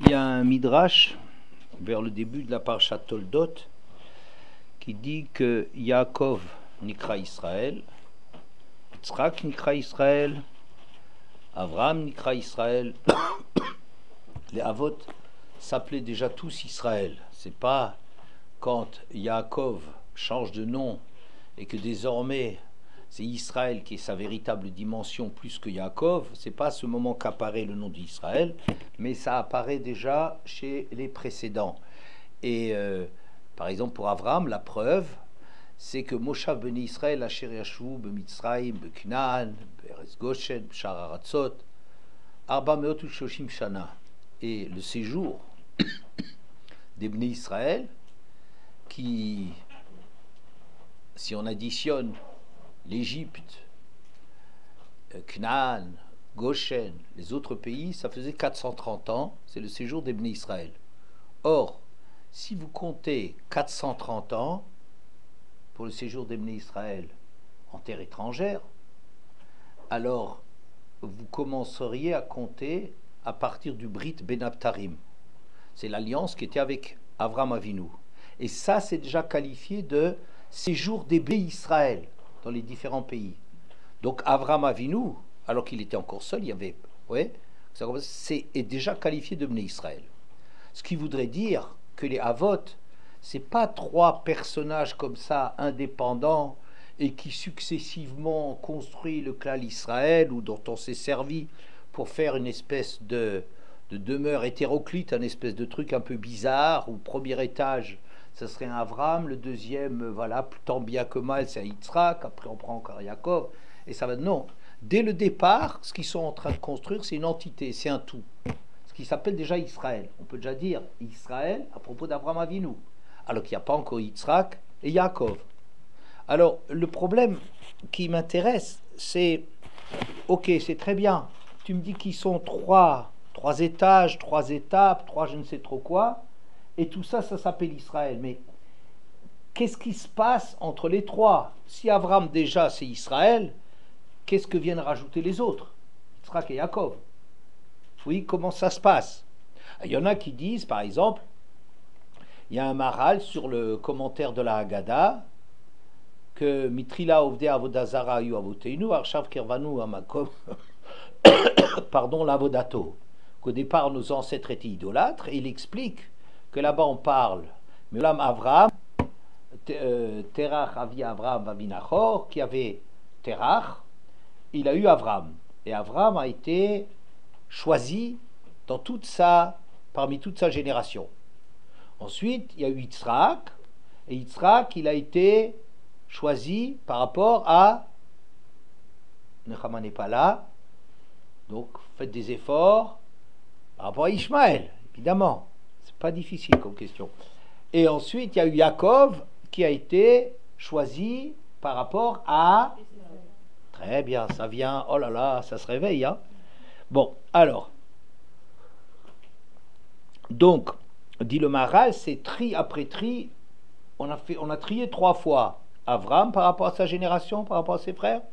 Il y a un midrash vers le début de la Parashat Toldot qui dit que Yaakov Nikra Israël, Yitzhak Nikra Israël, Avraham Nikra Israël. Les Avot s'appelaient déjà tous Israël. C'est pas quand Yaakov change de nom et que désormais c'est Israël qui est sa véritable dimension plus que Yaakov, c'est pas à ce moment qu'apparaît le nom d'Israël, mais ça apparaît déjà chez les précédents. Et par exemple pour Avraham, la preuve, c'est que Moshav Beni Israël, Asher Yashuvu B'Mitzrayim, B'Knaan, B'Eretz Goshen, B'Shar Aratzot, Arba Meot Ushoshim Shana, et le séjour des Bnei Israël, qui, si on additionne l'Égypte, Canaan, Goshen, les autres pays, ça faisait 430 ans, c'est le séjour des Bnei Israël. Or, si vous comptez 430 ans pour le séjour des Bnei Israël en terre étrangère, alors vous commenceriez à compter à partir du Brit Ben Abtarim. C'est l'alliance qui était avec Avraham Avinu. Et ça, c'est déjà qualifié de séjour des Bnei Israël dans les différents pays. Donc Avraham Avinu, alors qu'il était encore seul, il y avait, est déjà qualifié de Bnei Israël. Ce qui voudrait dire que les Avot, c'est pas trois personnages comme ça indépendants et qui successivement ont construit le clan Israël ou dont on s'est servi pour faire une espèce de demeure hétéroclite, un espèce de truc un peu bizarre, où premier étage ça serait un Avraham, le deuxième, voilà, tant bien que mal, c'est un Yitzhak, après on prend encore Yaakov, et ça va. Non. Dès le départ, ce qu'ils sont en train de construire, c'est une entité, c'est un tout. Ce qui s'appelle déjà Israël. On peut déjà dire Israël à propos d'Avraham Avinu, alors qu'il n'y a pas encore Yitzhak et Yaakov. Alors, le problème qui m'intéresse, c'est, ok, c'est très bien, tu me dis qu'ils sont trois étages, trois étapes, trois je ne sais trop quoi, et tout ça, ça s'appelle Israël. Mais qu'est-ce qui se passe entre les trois? Si Avraham déjà c'est Israël, qu'est-ce que viennent rajouter les autres? Yitzhak et Yaakov. Oui, comment ça se passe? Il y en a qui disent, par exemple, il y a un Maharal sur le commentaire de la Haggadah, que Mitrila Ovdei Avodazara Ayu Avoteinu, Arshav Kirvanu Amakom, pardon, l'Avodato. Qu'au départ, nos ancêtres étaient idolâtres, et il explique que là-bas on parle, mais l'âme Avraham, Terach Avi Avraham Vavinachor, qui avait Terach, il a eu Avraham. Et Avraham a été choisi parmi toute sa génération. Ensuite, il y a eu Yitzhak, et Yitzhak, il a été choisi par rapport à Nechama n'est pas là, donc faites des efforts par rapport à Ishmaël, évidemment. C'est pas difficile comme question. Et ensuite, il y a eu Yaakov qui a été choisi par rapport à... Très bien, ça vient... Oh là là, ça se réveille, hein. Bon, alors. Donc, dit le Maharal, c'est tri après tri. On a trié 3 fois. Avraham par rapport à sa génération, par rapport à ses frères.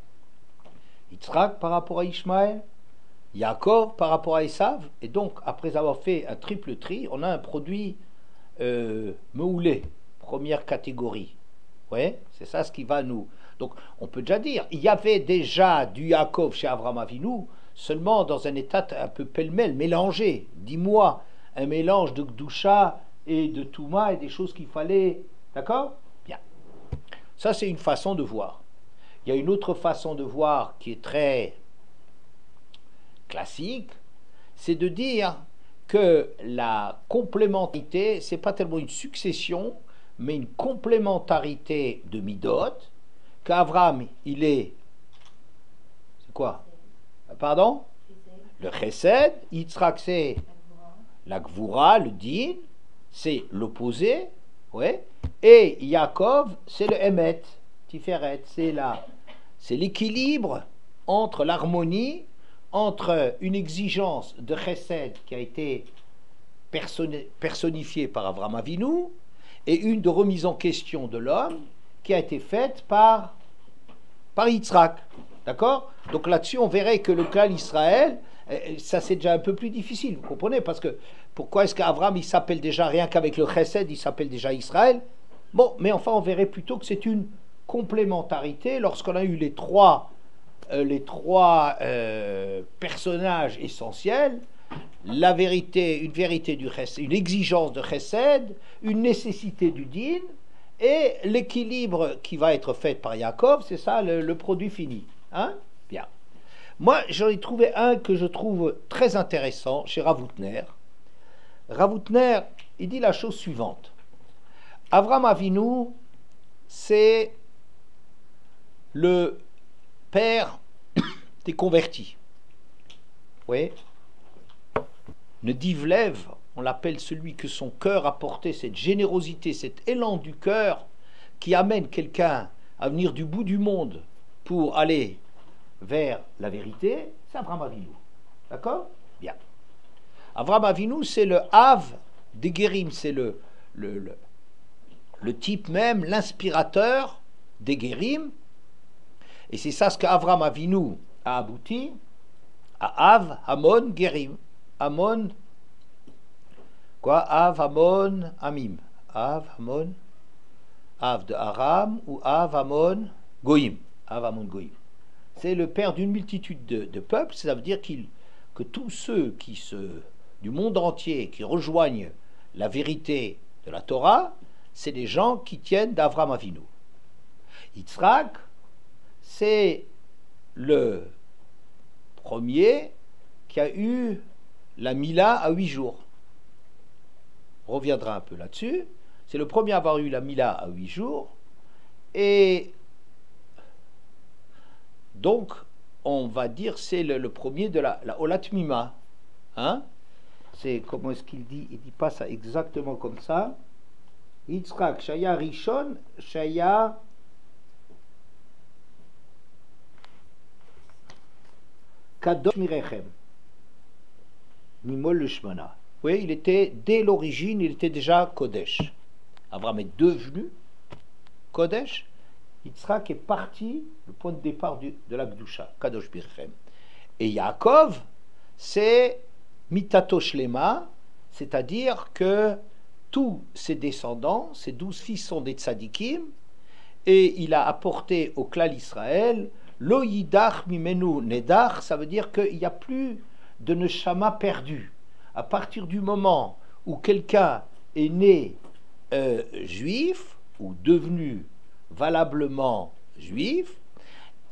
Yitzhak par rapport à Ishmaël. Yaakov par rapport à Esav, et donc après avoir fait un triple tri, on a un produit meoulé, première catégorie. Ouais, c'est ça ce qui va nous. Donc on peut déjà dire, il y avait déjà du Yaakov chez Avraham Avinu, seulement dans un état un peu pêle-mêle, mélangé. Dis-moi, un mélange de Gdusha et de Touma et des choses qu'il fallait. D'accord? Bien. Ça c'est une façon de voir. Il y a une autre façon de voir qui est très classique, c'est de dire que la complémentarité, c'est pas tellement une succession, mais une complémentarité de Midot, qu'Avraham, il est... C'est quoi? Pardon? Le Chesed, Yitzhak, c'est la Gvura, le Din, c'est l'opposé, ouais, et Yaakov, c'est le Emet, Tiferet, c'est l'équilibre entre l'harmonie, entre une exigence de Chesed qui a été personnifiée par Avraham Avinu et une de remise en question de l'homme qui a été faite par Yitzhak. D'accord? Donc là-dessus, on verrait que le clan Israël, Ça, c'est déjà un peu plus difficile, vous comprenez? Parce que pourquoi est-ce qu'Avram, il s'appelle déjà, rien qu'avec le Chesed, il s'appelle déjà Israël? Bon, mais enfin, on verrait plutôt que c'est une complémentarité. Lorsqu'on a eu les trois personnages essentiels, la vérité, une vérité du Chesed, une exigence de Chesed, une nécessité du Din, et l'équilibre qui va être fait par Yaakov, c'est ça le produit fini. Hein? Bien. Moi, j'en ai trouvé un que je trouve très intéressant chez Ravutner. Ravutner, il dit la chose suivante. Avram Avinu, c'est le père des convertis. Oui. Nedivlev, on l'appelle celui que son cœur a porté, cette générosité, cet élan du cœur qui amène quelqu'un à venir du bout du monde pour aller vers la vérité, c'est Avram Avinu. D'accord? Bien. Avram Avinu, c'est le Av des Guérim, c'est le type même, l'inspirateur des Guérim. Et c'est ça ce qu'Avram Avinu a abouti à Av, Hamon, Guérim. Hamon, quoi? Av, Hamon, Amim. Av, Hamon, Av de Aram ou Av, Hamon, Goïm. Av, Hamon, Goïm. C'est le père d'une multitude de peuples, ça veut dire que tous ceux du monde entier qui rejoignent la vérité de la Torah, c'est des gens qui tiennent d'Avram Avinu. Yitzhak, c'est le premier qui a eu la Mila à 8 jours. On reviendra un peu là-dessus. C'est le premier à avoir eu la Mila à 8 jours. Et donc, on va dire, c'est le premier de la Olat Mima. Hein? C'est, comment est-ce qu'il dit? Il ne dit pas ça exactement comme ça. Yitzhak, Shaya Rishon, Shaya Kadosh Mirechem. Mimol le Shmana. Oui, il était, dès l'origine, il était déjà Kodesh. Avram est devenu Kodesh. Yitzhak est parti, le point de départ de la Gdusha, Kadosh Birchem. Et Yaakov, c'est Mitato Shlema, c'est-à-dire que tous ses descendants, ses 12 fils sont des tzadikim, et il a apporté au clan Israël Lo Yidach Mimenu Nedach, ça veut dire qu'il n'y a plus de neshama perdu. À partir du moment où quelqu'un est né juif, ou devenu valablement juif,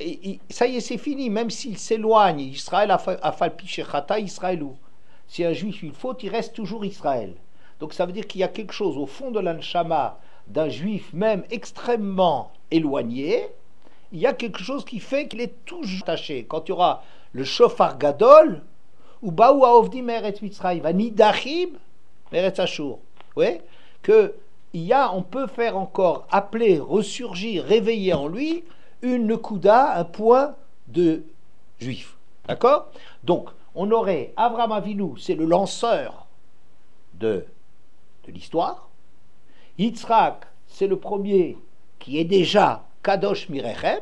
et ça y est, c'est fini, même s'il s'éloigne, Israël a falpi shechata Israëlou. Si un juif une faute, il reste toujours Israël. Donc ça veut dire qu'il y a quelque chose au fond de l'anshama d'un juif, même extrêmement éloigné, il y a quelque chose qui fait qu'il est toujours attaché. Quand il y aura le shofar gadol, ou baou aovdim eretz Mitzrayim, vanidachim eretz Ashur, oui, que on peut faire encore appeler, ressurgir, réveiller en lui une nekuda, un point de juif. D'accord? Donc, on aurait Avram Avinu, c'est le lanceur de l'histoire. Yitzhak, c'est le premier qui est déjà Kadosh Mirechem.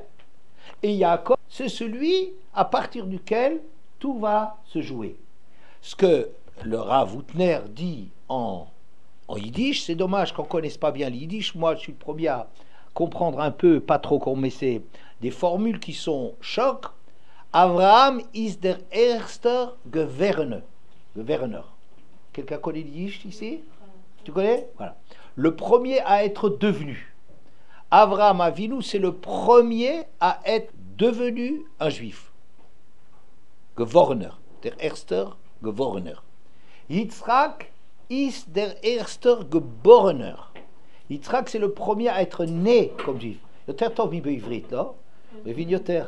Et Yaakov, c'est celui à partir duquel tout va se jouer. Ce que le Rav Hutner dit en yiddish, c'est dommage qu'on ne connaisse pas bien le yiddish. Moi, je suis le premier à comprendre un peu, pas trop qu'on met des formules qui sont chocs. Avraham ist der erste Gouverneur. Quelqu'un connaît le yiddish ici? Tu connais? Voilà. Le premier à être devenu. Avraham Avinu, c'est le premier à être devenu un juif. Gouverneur. Der erste Gouverneur. Yitzhak ist der erste Geborener. Yitzhak, c'est le premier à être né comme juif. Yoter tov mi beivrit, non? Yoter.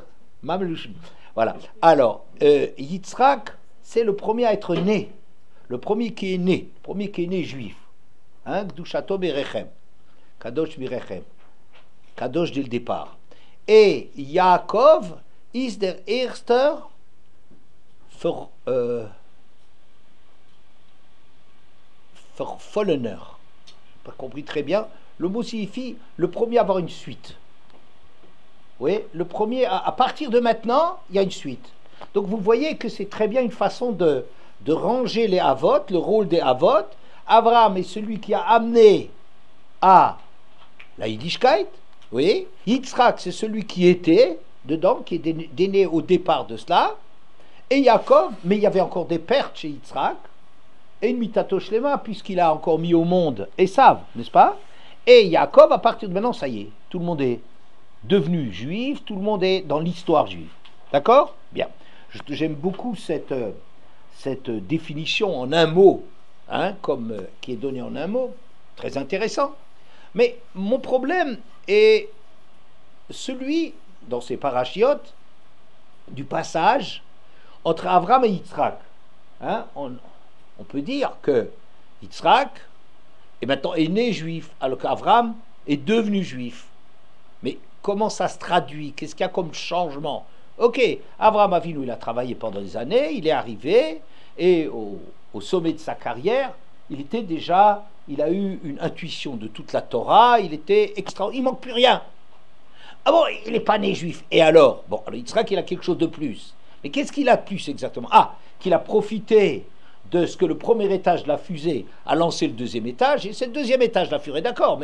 Voilà. Alors, Yitzhak, c'est le premier à être né. Le premier qui est né. Le premier qui est né juif. Hein? Gdushato berechem. Kadosh berechem. Kadosh dès le départ. Et Yaakov is der erster Verfollener. Pas compris très bien. Le mot signifie le premier à avoir une suite. Oui, le premier, à partir de maintenant, il y a une suite. Donc vous voyez que c'est très bien une façon de ranger les Havot, le rôle des Havot. Abraham est celui qui a amené à la Yiddishkeit, oui. Yitzhak, c'est celui qui était dedans, qui est né au départ de cela. Et Yaakov, mais il y avait encore des pertes chez Yitzhak, et une mitato shlema, puisqu'il a encore mis au monde Esav, n'est-ce pas? Et Yaakov, à partir de maintenant, ça y est, tout le monde est devenu juif, tout le monde est dans l'histoire juive. D'accord? Bien. J'aime beaucoup cette définition en un mot, hein, qui est donnée en un mot, très intéressant. Mais mon problème est celui, dans ces parachiotes, du passage entre Abraham et Yitzhak. Hein, on peut dire que Yitzhak est maintenant né juif, alors qu'Abraham est devenu juif. Mais comment ça se traduit? Qu'est-ce qu'il y a comme changement? Ok, Abraham Avinu, il a travaillé pendant des années, il est arrivé, et au sommet de sa carrière, il a eu une intuition de toute la Torah, il manque plus rien. Ah bon, il n'est pas né juif. Et alors? Bon, alors Yitzhak, il a quelque chose de plus. Mais qu'est-ce qu'il a de plus exactement? Ah, qu'il a profité de ce que le premier étage de la fusée a lancé le deuxième étage, et c'est le deuxième étage de la fusée, d'accord,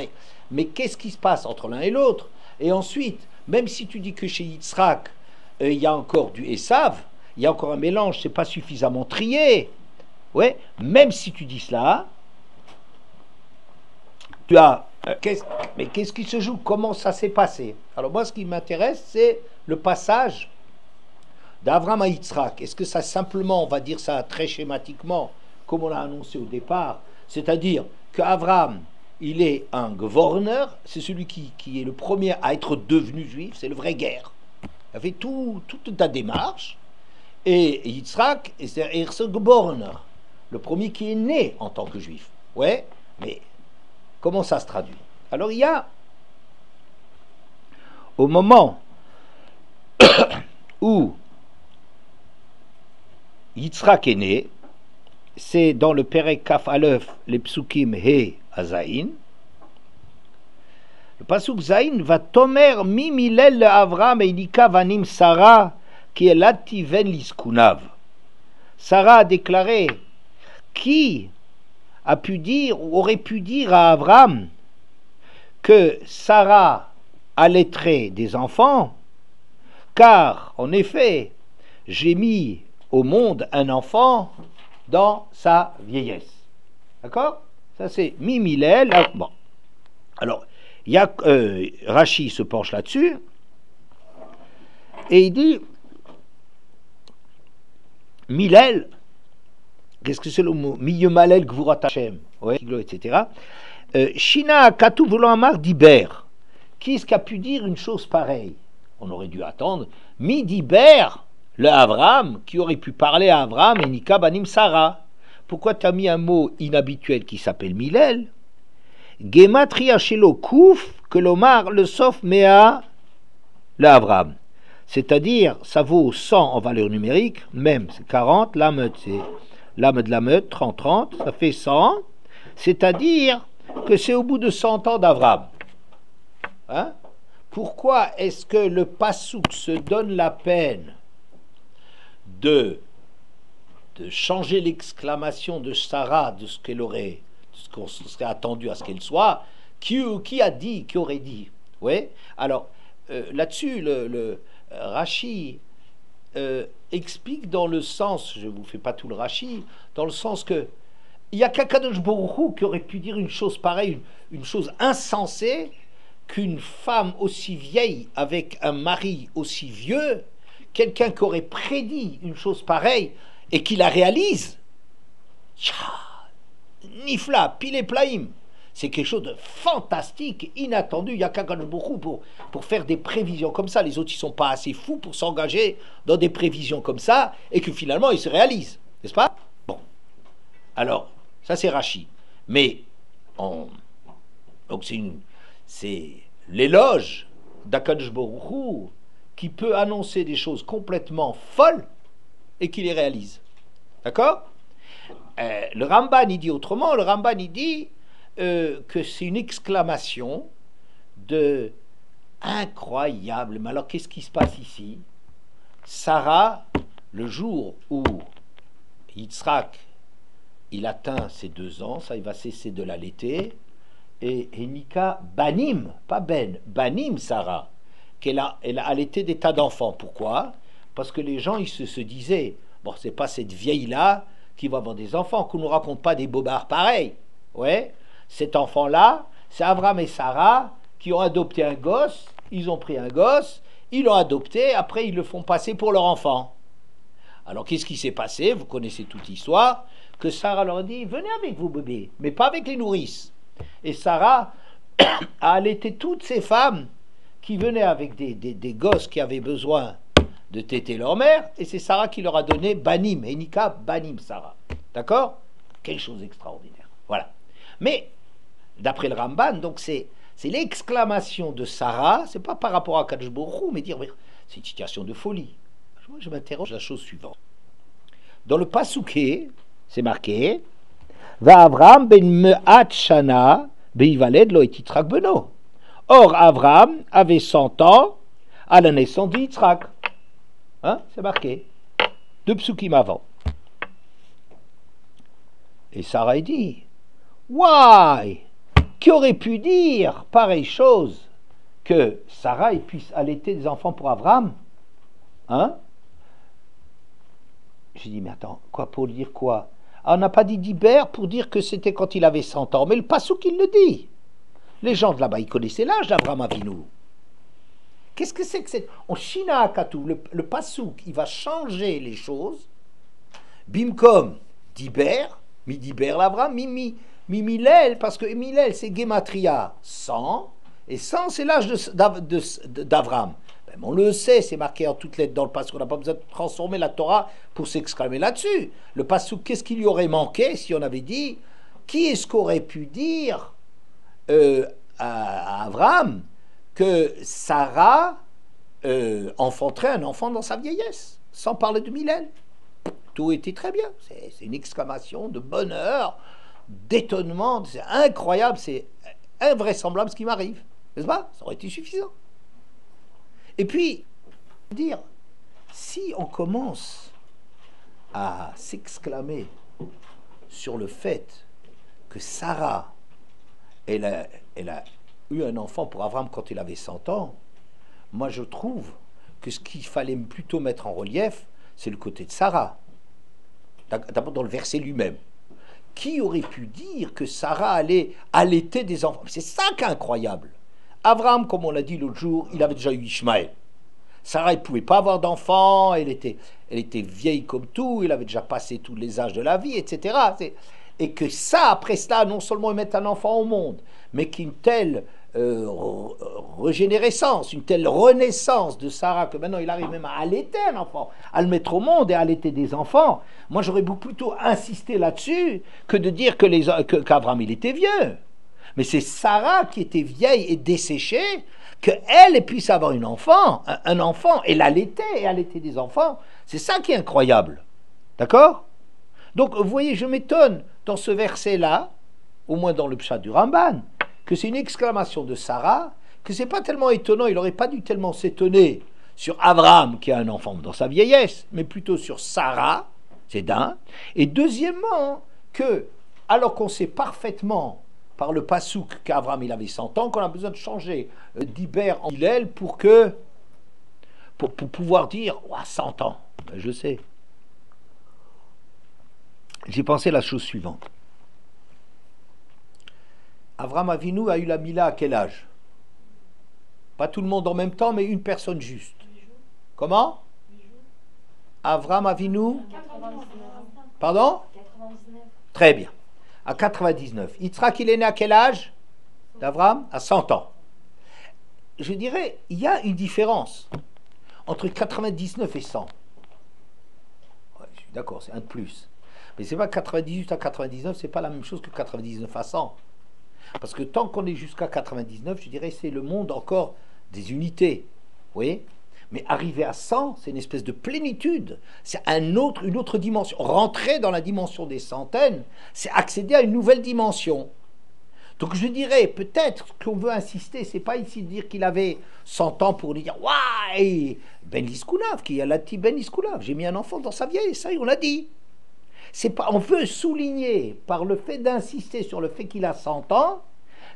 mais qu'est-ce qui se passe entre l'un et l'autre? Et ensuite, même si tu dis que chez Yitzhak, il y a encore du Esav, il y a encore un mélange, c'est pas suffisamment trié. Ouais, même si tu dis cela, tu as... mais qu'est-ce qui se joue? Comment ça s'est passé? Alors moi, ce qui m'intéresse, c'est le passage d'Avraham à Yitzhak. Est-ce que ça simplement, on va dire ça très schématiquement, comme on l'a annoncé au départ, c'est-à-dire qu'Avraham, il est un gouverneur, c'est celui qui est le premier à être devenu juif, c'est le vrai guerre. Il a fait toute ta démarche, et Yitzhak est ce gouverneur, le premier qui est né en tant que juif. Ouais, mais comment ça se traduit? Alors il y a, au moment où Yitzhak est né, c'est dans le Perek Kaf Aleph, les psukim He Azaïn. Le pasuk Zaïn va tomer mi milel le Avram et Nika vanim Sarah qui est lativen liskunav. Sarah a déclaré: qui a pu dire ou aurait pu dire à Avram que Sarah allaiterait des enfants, car en effet j'ai mis au monde un enfant dans sa vieillesse. D'accord? Ça c'est Mimilel. Bon. Alors, il y a Rashi se penche là-dessus et il dit Milel, qu'est-ce que c'est le mot? Miyemalel Gvurat Hashem, ouais, etc. Shina Katou voulant Amar Diber. Qui est-ce qui a pu dire une chose pareille? On aurait dû attendre Mi Diber, le Avram, qui aurait pu parler à Avram et Nika Banim Sarah. Pourquoi tu as mis un mot inhabituel qui s'appelle Milel? Gematria Shelo Kouf, que l'Omar le sauf Mea le Avram. C'est-à-dire, ça vaut 100 en valeur numérique, même c'est 40, Lamed c'est Lamed Lamed, 30, ça fait 100, c'est-à-dire que c'est au bout de 100 ans d'Avram. Hein? Pourquoi est-ce que le Passouk se donne la peine de changer l'exclamation de Sarah de ce qu'elle aurait, de ce qu'on serait attendu à ce qu'elle soit? Qui a dit, qui aurait dit? Ouais. Alors là-dessus, le Rashi explique dans le sens, je ne vous fais pas tout le Rashi, dans le sens que il y a qu'Akadosh Baruch Hu qui aurait pu dire une chose pareille, une chose insensée, qu'une femme aussi vieille avec un mari aussi vieux, quelqu'un qui aurait prédit une chose pareille et qui la réalise, Nifla, pile et plaïm. C'est quelque chose de fantastique, inattendu. Il y a qu'Akadosh Baruch Hu pour faire des prévisions comme ça. Les autres, ils ne sont pas assez fous pour s'engager dans des prévisions comme ça et que finalement, ils se réalisent. N'est-ce pas? Bon. Alors, ça c'est Rashi. Mais, donc c'est l'éloge d'Akadosh Baruch Hu qui peut annoncer des choses complètement folles et qui les réalise. D'accord? Le Ramban, il dit autrement. Le Ramban, il dit que c'est une exclamation de incroyable. Mais alors, qu'est-ce qui se passe ici? Sarah le jour où Yitzhak, il atteint ses 2 ans, ça il va cesser de l'allaiter, et Nika Banim, pas Ben, Banim Sarah, elle a allaité des tas d'enfants. Pourquoi? Parce que les gens, ils se disaient, bon, c'est pas cette vieille-là qui va avoir des enfants, qu'on nous raconte pas des bobards pareils. Ouais, cet enfant-là, c'est Abraham et Sarah qui ont adopté un gosse, ils ont pris un gosse, ils l'ont adopté, après ils le font passer pour leur enfant. Alors qu'est-ce qui s'est passé? Vous connaissez toute l'histoire, que Sarah leur a dit, venez avec vos bébés, mais pas avec les nourrices. Et Sarah a allaité toutes ces femmes qui venaient avec des gosses qui avaient besoin de téter leur mère, et c'est Sarah qui leur a donné Banim, Enika Banim Sarah. D'accord? Quelque chose d'extraordinaire. Voilà. Mais, d'après le Ramban, donc c'est l'exclamation de Sarah, c'est pas par rapport à Kadosh Baruch Hu, mais dire, c'est une situation de folie. Moi, je m'interroge la chose suivante. Dans le Pasouké, c'est marqué, Va Avram ben Me'at Shana, Beivaled lo et Yitzhak beno. Or, Avram avait 100 ans à la naissance de Yitzhak. Hein, c'est marqué. 2 psukim avant. Et Sarah dit, Why? Qui aurait pu dire pareille chose que Sarah puisse allaiter des enfants pour Avram? Hein? J'ai dit, mais attends, quoi pour dire quoi? Ah, on n'a pas dit d'Iber pour dire que c'était quand il avait 100 ans, mais le Passouk il le dit. Les gens de là-bas, ils connaissaient l'âge d'Avram Avinu. Qu'est-ce que c'est que c'est? En Shina Akatou, le Passouk, il va changer les choses. Bimkom, d'Iber, mi d'Iber l'Avram, mi Milel, parce que Milel c'est Gematria 100, et 100 c'est l'âge d'Avram. Ben, on le sait, c'est marqué en toutes lettres dans le Passouk, on n'a pas besoin de transformer la Torah pour s'exclamer là-dessus. Le Passouk, qu'est-ce qu'il lui aurait manqué si on avait dit, qui est-ce qu'aurait pu dire à Avram que Sarah enfanterait un enfant dans sa vieillesse, sans parler de Milel? Tout était très bien, c'est une exclamation de bonheur, d'étonnement, c'est incroyable, c'est invraisemblable ce qui m'arrive, n'est-ce pas? Ça aurait été suffisant. Et puis, dire, si on commence à s'exclamer sur le fait que Sarah, elle a eu un enfant pour Avram quand il avait 100 ans, moi je trouve que ce qu'il fallait plutôt mettre en relief, c'est le côté de Sarah. D'abord dans le verset lui-même. Qui aurait pu dire que Sarah allait allaiter des enfants? C'est ça qui est incroyable. Avram, comme on l'a dit l'autre jour, il avait déjà eu Ishmaël. Sarah, il ne pouvait pas avoir d'enfant, elle était vieille comme tout, il avait déjà passé tous les âges de la vie, etc. Et que ça, après cela, non seulement ils mettent un enfant au monde, mais qu'une telle régénérescence, une telle renaissance de Sarah, que maintenant il arrive même à allaiter un enfant, à le mettre au monde et à allaiter des enfants. Moi, j'aurais plutôt insisté là-dessus que de dire qu'Abraham, il était vieux. Mais c'est Sarah qui était vieille et desséchée, qu'elle puisse avoir un enfant, et l'allaiter, et allaiter des enfants. C'est ça qui est incroyable. D'accord? Donc, vous voyez, je m'étonne dans ce verset-là, au moins dans le pshat du Ramban, que c'est une exclamation de Sarah, que c'est pas tellement étonnant, il n'aurait pas dû tellement s'étonner sur Abraham qui a un enfant dans sa vieillesse, mais plutôt sur Sarah, c'est d'un. Et deuxièmement, que, alors qu'on sait parfaitement par le Passouk qu'Abraham il avait 100 ans, qu'on a besoin de changer d'Iber en Hillel pour pouvoir dire 100 ans. Ben, je sais. J'ai pensé la chose suivante. Avraham Avinu a eu la Mila à quel âge? Pas tout le monde en même temps, mais une personne juste. Comment? Avraham Avinu? Pardon? 99. Très bien. À 99. Yitzhak, il est né à quel âge d'Avraham? À 100 ans. Je dirais, il y a une différence entre 99 et 100. Ouais, je suis d'accord, c'est un de plus. Mais c'est pas 98 à 99, c'est pas la même chose que 99 à 100. Parce que tant qu'on est jusqu'à 99, je dirais, c'est le monde encore des unités. Vous voyez? Mais arriver à 100, c'est une espèce de plénitude. C'est une autre dimension. Rentrer dans la dimension des centaines, c'est accéder à une nouvelle dimension. Donc je dirais, peut-être qu'on veut insister, c'est pas ici de dire qu'il avait 100 ans pour dire « Ouais, Ben Liskoulav, qui a la petite Ben Liskoulav, j'ai mis un enfant dans sa vieille, ça y est, on l'a dit. » C'est pas, on veut souligner, par le fait d'insister sur le fait qu'il a 100 ans,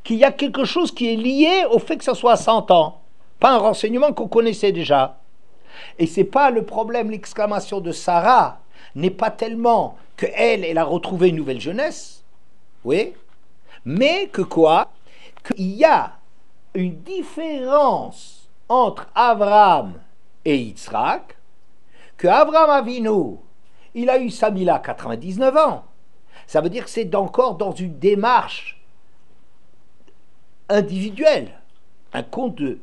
qu'il y a quelque chose qui est lié au fait que ça soit 100 ans. Pas un renseignement qu'on connaissait déjà. Et c'est pas le problème, l'exclamation de Sarah n'est pas tellement qu'elle, elle a retrouvé une nouvelle jeunesse, oui, mais que quoi? Qu'il y a une différence entre Abraham et Yitzhak, que Abraham Avinu, il a eu Samila à 99 ans. Ça veut dire que c'est encore dans une démarche individuelle, un compte de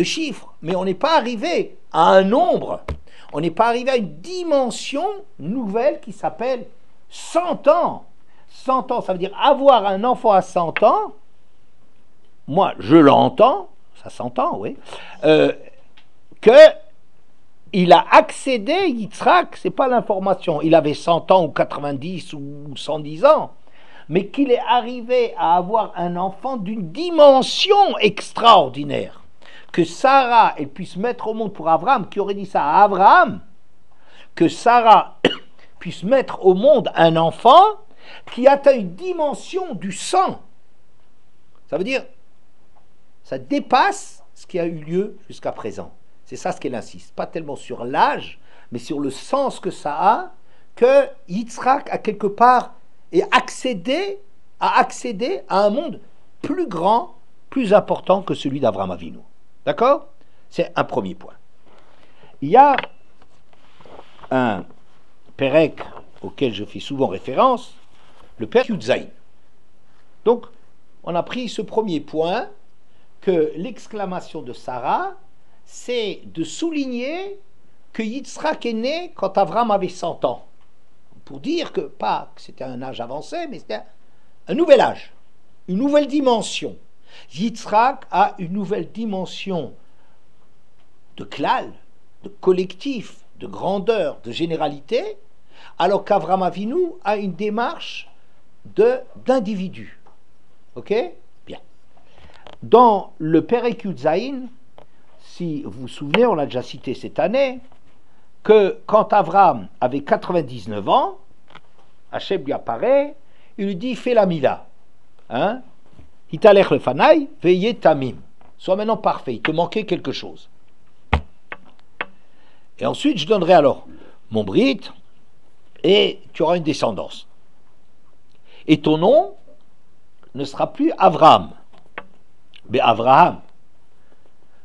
chiffres, mais on n'est pas arrivé à un nombre, on n'est pas arrivé à une dimension nouvelle qui s'appelle 100 ans. 100 ans, ça veut dire avoir un enfant à 100 ans, moi je l'entends, ça s'entend, oui, que il a accédé, Yitzhak, c'est pas l'information, il avait 100 ans ou 90 ou 110 ans, mais qu'il est arrivé à avoir un enfant d'une dimension extraordinaire. Que Sarah, elle puisse mettre au monde pour Abraham, qui aurait dit ça à Abraham, que Sarah puisse mettre au monde un enfant qui atteint une dimension du sang. Ça veut dire, ça dépasse ce qui a eu lieu jusqu'à présent. C'est ça ce qu'elle insiste, pas tellement sur l'âge, mais sur le sens que ça a, que Yitzhak a quelque part a accédé à un monde plus grand, plus important que celui d'Avraham Avinu. D'accord? C'est un premier point. Il y a un Pérec auquel je fais souvent référence, le Pérec Yudzaïn. Donc, on a pris ce premier point, que l'exclamation de Sarah, c'est de souligner que Yitzhak est né quand Abraham avait 100 ans. Pour dire que, pas que c'était un âge avancé, mais c'était un nouvel âge, une nouvelle dimension. Yitzhak a une nouvelle dimension de klal, de collectif, de grandeur, de généralité, alors qu'Avraham Avinu a une démarche d'individu. Ok? Bien. Dans le Perek Yudzaïn, si vous vous souvenez, on l'a déjà cité cette année, que quand Avraham avait 99 ans, Hachem lui apparaît, il lui dit, fais la mila. Hein? Italech le fanaï, veillez tamim. Sois maintenant parfait, il te manquait quelque chose. Et ensuite, je donnerai alors mon brit, et tu auras une descendance. Et ton nom ne sera plus Avraham, mais Avraham.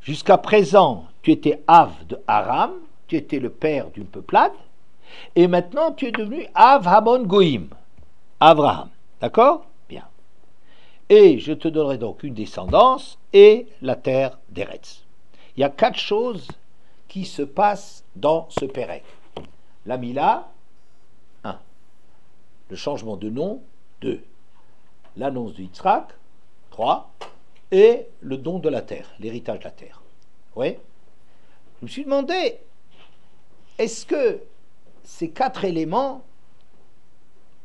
Jusqu'à présent, tu étais Av de Aram, tu étais le père d'une peuplade, et maintenant tu es devenu Av Hamon Goïm, Avraham. D'accord? Bien. Et je te donnerai donc une descendance et la terre d'Eretz. Il y a 4 choses qui se passent dans ce Pérec. La Mila, 1. Le changement de nom, 2. L'annonce de Yitzhak, 3. Et le don de la terre, l'héritage de la terre. Oui. Je me suis demandé, est-ce que ces 4 éléments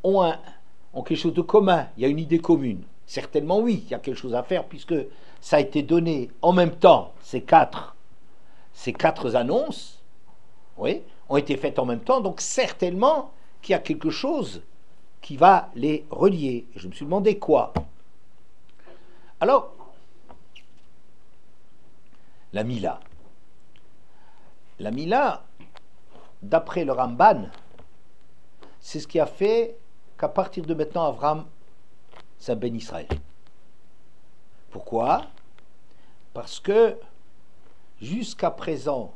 ont quelque chose de commun? Il y a une idée commune. Certainement oui, il y a quelque chose à faire puisque ça a été donné en même temps, ces quatre annonces, oui, ont été faites en même temps, donc certainement qu'il y a quelque chose qui va les relier. Et je me suis demandé quoi. Alors, la Mila. La Mila, d'après le Ramban, c'est ce qui a fait qu'à partir de maintenant, Avraham, c'est un Ben Israël. Pourquoi? Parce que jusqu'à présent,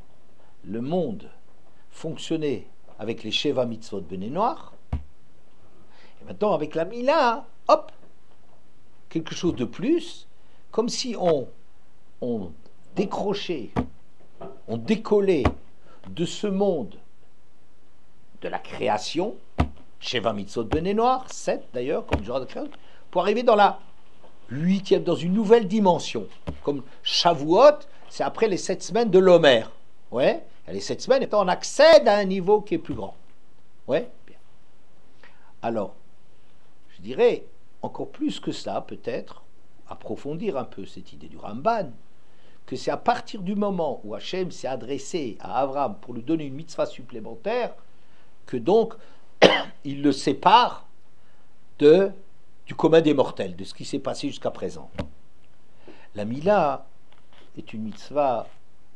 le monde fonctionnait avec les Sheva Mitzvot Bnei Noach, et maintenant avec la Mila, hop, quelque chose de plus, comme si on décrochait, on décollait de ce monde de la création, Sheva Mitzvot Bnei Noach, 7 d'ailleurs, comme genre de création, pour arriver dans la 8e, dans une nouvelle dimension. Comme Shavuot, c'est après les 7 semaines de l'Homer. Ouais, et les 7 semaines, et on accède à un niveau qui est plus grand. Ouais, bien. Alors, je dirais, encore plus que ça, peut-être, approfondir un peu cette idée du Ramban, que c'est à partir du moment où Hachem s'est adressé à Abraham pour lui donner une mitzvah supplémentaire, que donc il le sépare du commun des mortels, de ce qui s'est passé jusqu'à présent. La Mila est une mitzvah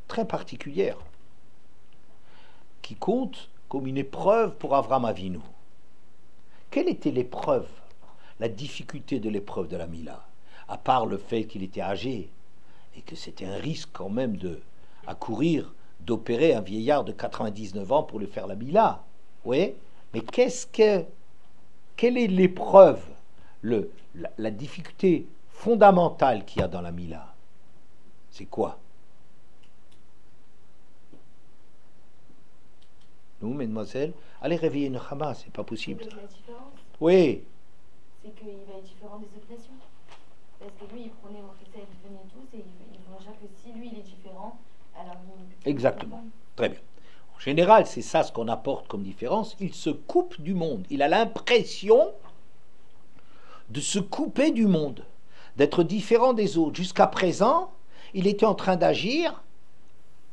très particulière, qui compte comme une épreuve pour Avraham Avinu. Quelle était l'épreuve, la difficulté de l'épreuve de la Mila, à part le fait qu'il était âgé et que c'était un risque quand même à courir d'opérer un vieillard de 99 ans pour lui faire la Mila. Oui, mais quelle est l'épreuve, la difficulté fondamentale qu'il y a dans la Mila? C'est quoi? Nous, mesdemoiselles, allez réveiller une Chama, c'est pas possible. La différence, oui. C'est qu'il va être différent des autres nations. Parce que lui, il prenait au Chesed, ils venaient tous, et ils vont dire que si lui, il est différent, alors... Exactement. Très bien. En général, c'est ça ce qu'on apporte comme différence. Il se coupe du monde. Il a l'impression de se couper du monde, d'être différent des autres. Jusqu'à présent, il était en train d'agir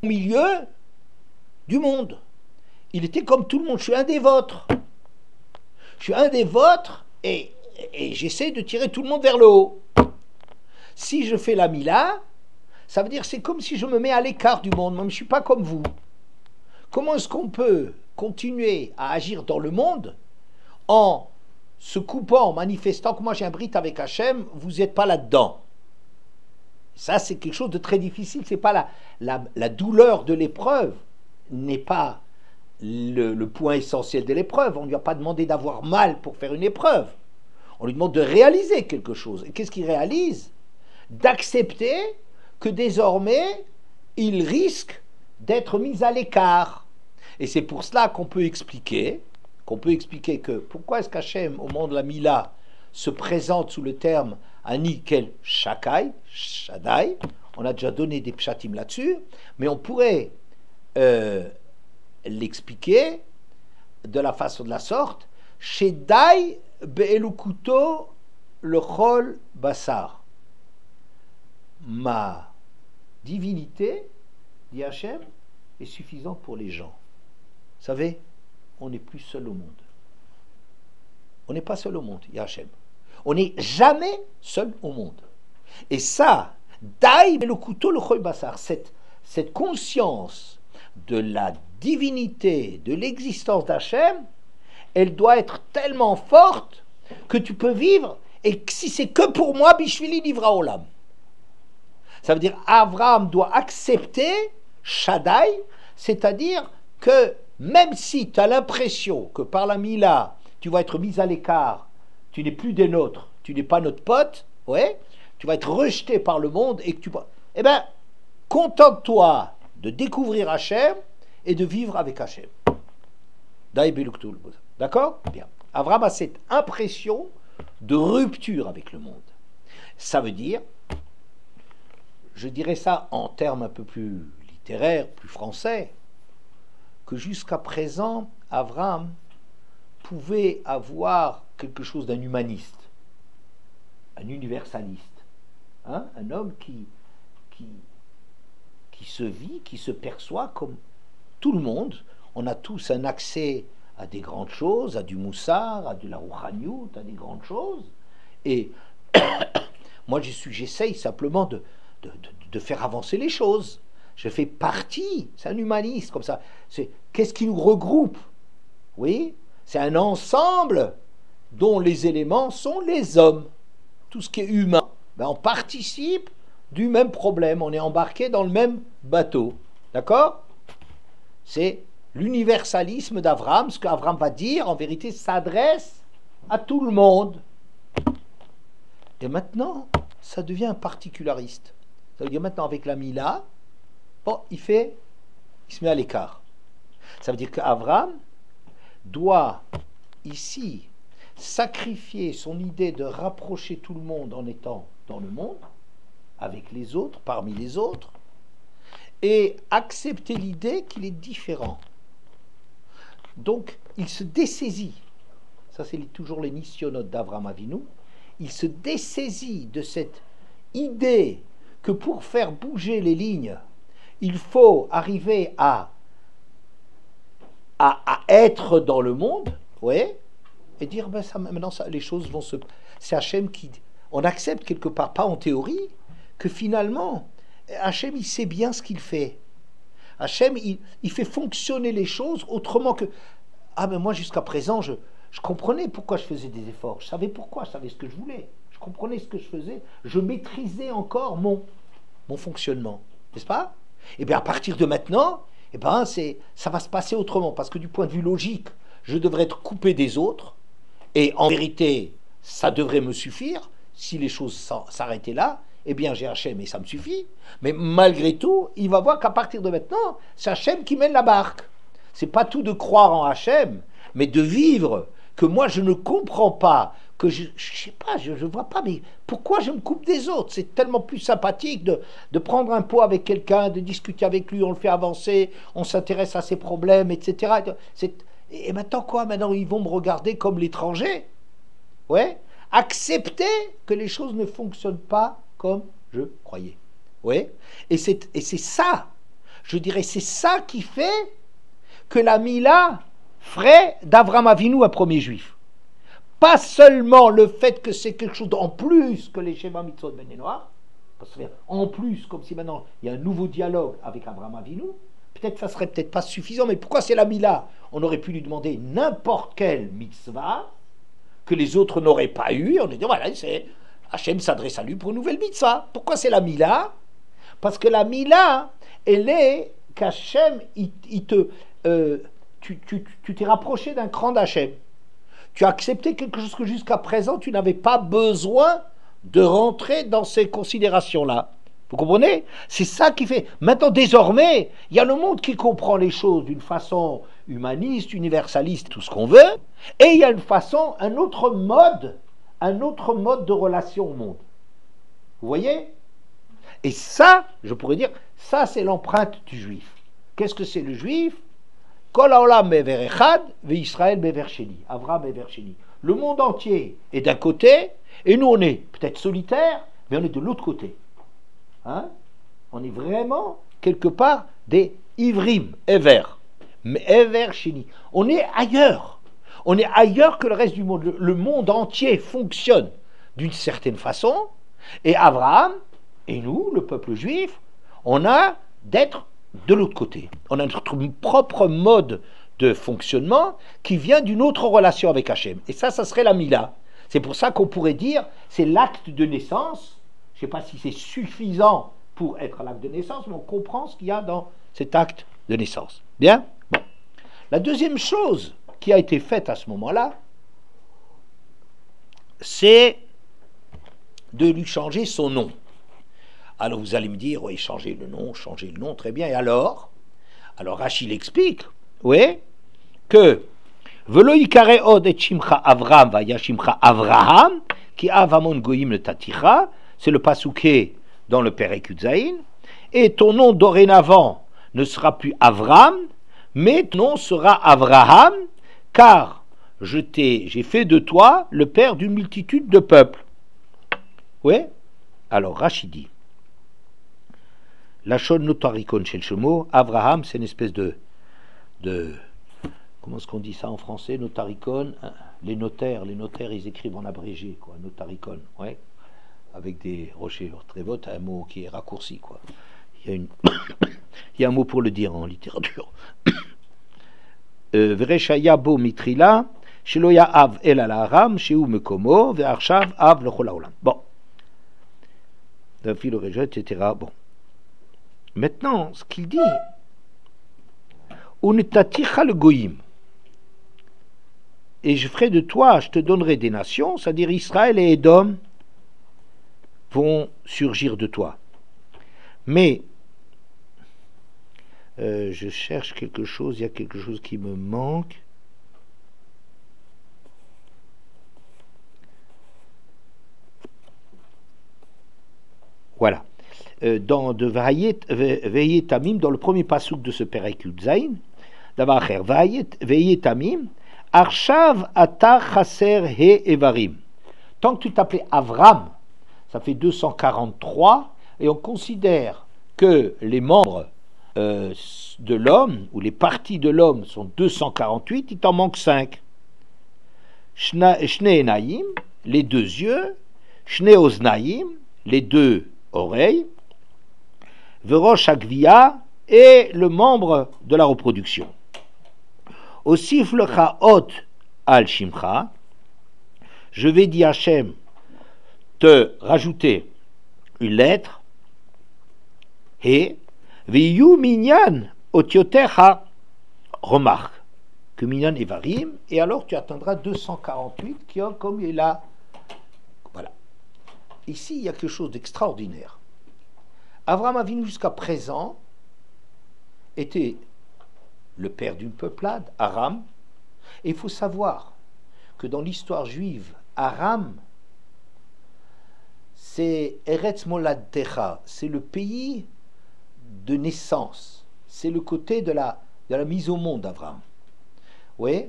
au milieu du monde. Il était comme tout le monde. Je suis un des vôtres. Je suis un des vôtres et j'essaie de tirer tout le monde vers le haut. Si je fais la Mila, ça veut dire c'est comme si je me mets à l'écart du monde. Moi, je ne suis pas comme vous. Comment est-ce qu'on peut continuer à agir dans le monde en se coupant, en manifestant que moi j'ai un brit avec Hachem, vous n'êtes pas là-dedans? Ça, c'est quelque chose de très difficile. C'est pas la douleur de l'épreuve n'est pas le point essentiel de l'épreuve. On ne lui a pas demandé d'avoir mal pour faire une épreuve. On lui demande de réaliser quelque chose. Et qu'est-ce qu'il réalise? D'accepter que désormais, il risque d'être mis à l'écart. Et c'est pour cela qu'on peut expliquer que pourquoi est-ce qu'Hachem, au moment de la Mila, se présente sous le terme Ani Kel Shakai, Shaddai. On a déjà donné des pshatim là-dessus, mais on pourrait l'expliquer de la façon de la sorte: Shedai be'elukuto le chol basar. Ma divinité, dit Hachem, est suffisante pour les gens. Vous savez, on n'est plus seul au monde. On n'est pas seul au monde, il y a Hachem. On n'est jamais seul au monde. Et ça, Dai be'elukuto le chol basar, cette conscience de la divinité, de l'existence d'Hachem, elle doit être tellement forte que tu peux vivre, et si c'est que pour moi, Bishvili Nivra Olam. Ça veut dire Abraham doit accepter Shaddai, c'est-à-dire que même si tu as l'impression que par la Mila, tu vas être mis à l'écart, tu n'es plus des nôtres, tu n'es pas notre pote, ouais, tu vas être rejeté par le monde, et que tu... Eh bien, contente-toi de découvrir Hachem et de vivre avec Hachem. D'accord? Bien. Abraham a cette impression de rupture avec le monde. Ça veut dire, je dirais ça en termes un peu plus littéraires, plus français, que jusqu'à présent, Abraham pouvait avoir quelque chose d'un humaniste, un universaliste, hein? Un homme qui se vit, qui se perçoit comme tout le monde. On a tous un accès à des grandes choses, à du moussar, à de la rouhaniout, à des grandes choses. Et moi, j'essaye simplement de faire avancer les choses. Je fais partie, c'est un humaniste comme ça. Qu'est-ce qui nous regroupe? Oui, c'est un ensemble dont les éléments sont les hommes. Tout ce qui est humain, ben, on participe du même problème, on est embarqué dans le même bateau. D'accord? C'est l'universalisme d'Abraham. Ce qu'Abraham va dire, en vérité, s'adresse à tout le monde. Et maintenant, ça devient un particulariste. Ça veut dire maintenant, avec la Mila, bon, il se met à l'écart. Ça veut dire qu'Abraham doit ici sacrifier son idée de rapprocher tout le monde en étant dans le monde, avec les autres, parmi les autres, et accepter l'idée qu'il est différent. Donc, il se dessaisit. Ça, c'est toujours les nisyonotes d'Avraham Avinu. il se dessaisit de cette idée que pour faire bouger les lignes, il faut arriver à être dans le monde, ouais, et dire ben ça, maintenant ça, les choses vont se... C'est Hachem qui... On accepte quelque part, pas en théorie, que finalement, Hachem il sait bien ce qu'il fait. Hachem il fait fonctionner les choses autrement que... Ah ben moi jusqu'à présent, je comprenais pourquoi je faisais des efforts, je savais pourquoi, je savais ce que je voulais, je comprenais ce que je faisais, je maîtrisais encore mon fonctionnement, n'est-ce pas? Et bien à partir de maintenant, eh ben ça va se passer autrement, parce que du point de vue logique, je devrais être coupé des autres, et en vérité, ça devrait me suffire. Si les choses s'arrêtaient là, eh bien j'ai Hachem et ça me suffit. Mais malgré tout, il va voir qu'à partir de maintenant, c'est Hachem qui mène la barque. C'est pas tout de croire en Hachem, mais de vivre que moi je ne comprends pas, que je sais pas, je vois pas, mais pourquoi je me coupe des autres? C'est tellement plus sympathique de prendre un pot avec quelqu'un, de discuter avec lui, on le fait avancer, on s'intéresse à ses problèmes, etc. Et maintenant quoi? Maintenant ils vont me regarder comme l'étranger. Ouais. Accepter que les choses ne fonctionnent pas comme je croyais. Ouais. Et c'est ça, je dirais, c'est ça qui fait que la Mila ferait d'Avraham Avinu un premier juif. Pas seulement le fait que c'est quelque chose en plus que les Sheva Mitzvot Ben Noir, parce que en plus, comme si maintenant il y a un nouveau dialogue avec Avraham Avinu, peut-être que ça serait peut-être pas suffisant, mais pourquoi c'est la Mila? On aurait pu lui demander n'importe quelle mitzvah que les autres n'auraient pas eu. On a dit voilà, c'est Hachem s'adresse à lui pour une nouvelle mitzvah. Pourquoi c'est la Mila? Parce que la Mila, elle est qu'Hachem, tu t'es rapproché d'un cran d'Hachem. Tu as accepté quelque chose que jusqu'à présent tu n'avais pas besoin de rentrer dans ces considérations-là. Vous comprenez? C'est ça qui fait. Maintenant, désormais, il y a le monde qui comprend les choses d'une façon humaniste, universaliste, tout ce qu'on veut, et il y a une façon, un autre mode de relation au monde. Vous voyez? Et ça, je pourrais dire, ça c'est l'empreinte du juif. Qu'est-ce que c'est le juif? Kol haolam be'ever echad ve'Israël be'ever sheni. Avraham be'ever sheni. Le monde entier est d'un côté, et nous on est peut-être solitaires, mais on est de l'autre côté. Hein? On est vraiment quelque part des ivrim, ever, mais ever sheni. On est ailleurs. On est ailleurs que le reste du monde. Le monde entier fonctionne d'une certaine façon, et Abraham et nous, le peuple juif, on a d'être de l'autre côté. On a notre propre mode de fonctionnement qui vient d'une autre relation avec Hachem. Et ça serait la Mila. C'est pour ça qu'on pourrait dire c'est l'acte de naissance. Je ne sais pas si c'est suffisant pour être l'acte de naissance, mais on comprend ce qu'il y a dans cet acte de naissance. Bien? Bon. La deuxième chose qui a été faite à ce moment-là, c'est de lui changer son nom. Alors vous allez me dire, oui, changer le nom, très bien. Et alors Rachid explique, oui, que Velo yikare od et shimcha Avram va yashimcha Avraham, qui avamon goyim le taticha, c'est le pasouké dans le Perek Yud-Zayin, et ton nom dorénavant ne sera plus Avram, mais ton nom sera Avraham, car j'ai fait de toi le père d'une multitude de peuples. Oui. Alors Rachid dit, Lachon notarikon shel shemo, Avraham, c'est une espèce de comment est-ce qu'on dit ça en français, notarikon, hein, les notaires, ils écrivent en abrégé, quoi, notarikon, ouais, avec des rochers très votes, un mot qui est raccourci, quoi. Il y a un mot pour le dire en littérature. Vereshaya bo mitrila, sheloya av el al aram, sheu mekomo, ve'arshav av lechol haolam. Bon. D'un fil au région, etc. Bon. Maintenant, ce qu'il dit, Unetaticha le goyim, et je ferai de toi, je te donnerai des nations, c'est-à-dire Israël et Édom vont surgir de toi. Mais je cherche quelque chose, il y a quelque chose qui me manque. Voilà. Dans de Vayet Tamim, dans le premier pasouk de ce Perek Yud-Zayin, Davacher, Vayet Tamim, Arshav Ata Chaser He Evarim. Tant que tu t'appelais Avram, ça fait 243, et on considère que les membres de l'homme, ou les parties de l'homme sont 248, il t'en manque 5. Shne Enaim, les deux yeux, Shne Oznaim, les deux oreilles, Verosh Agvia, et le membre de la reproduction. Osif lecha ot al shimcha, je vais dire Hachem te rajouter une lettre, et viyu minyan otiotecha, remarque que minyan evarim, et alors tu atteindras 248 qui ont comme il est là. Voilà. Ici, il y a quelque chose d'extraordinaire. Avraham Avinu jusqu'à présent était le père d'une peuplade, Aram, et il faut savoir que dans l'histoire juive, Aram, c'est Eretz Moladtecha, c'est le pays de naissance, c'est le côté de la mise au monde d'Avraham. Oui,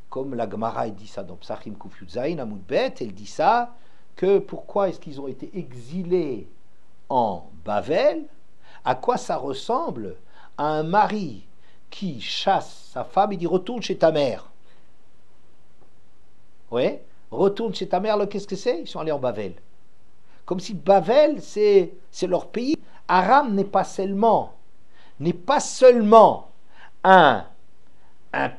comme la Gemara dit ça dans Psachim Kuf Yud Zayin Amud Bet, elle dit ça, que pourquoi est-ce qu'ils ont été exilés en Bavel? À quoi ça ressemble à un mari qui chasse sa femme et dit retourne chez ta mère. Oui, retourne chez ta mère, là, qu'est-ce que c'est? Ils sont allés en Bavel. Comme si Bavel, c'est leur pays. Aram n'est pas seulement un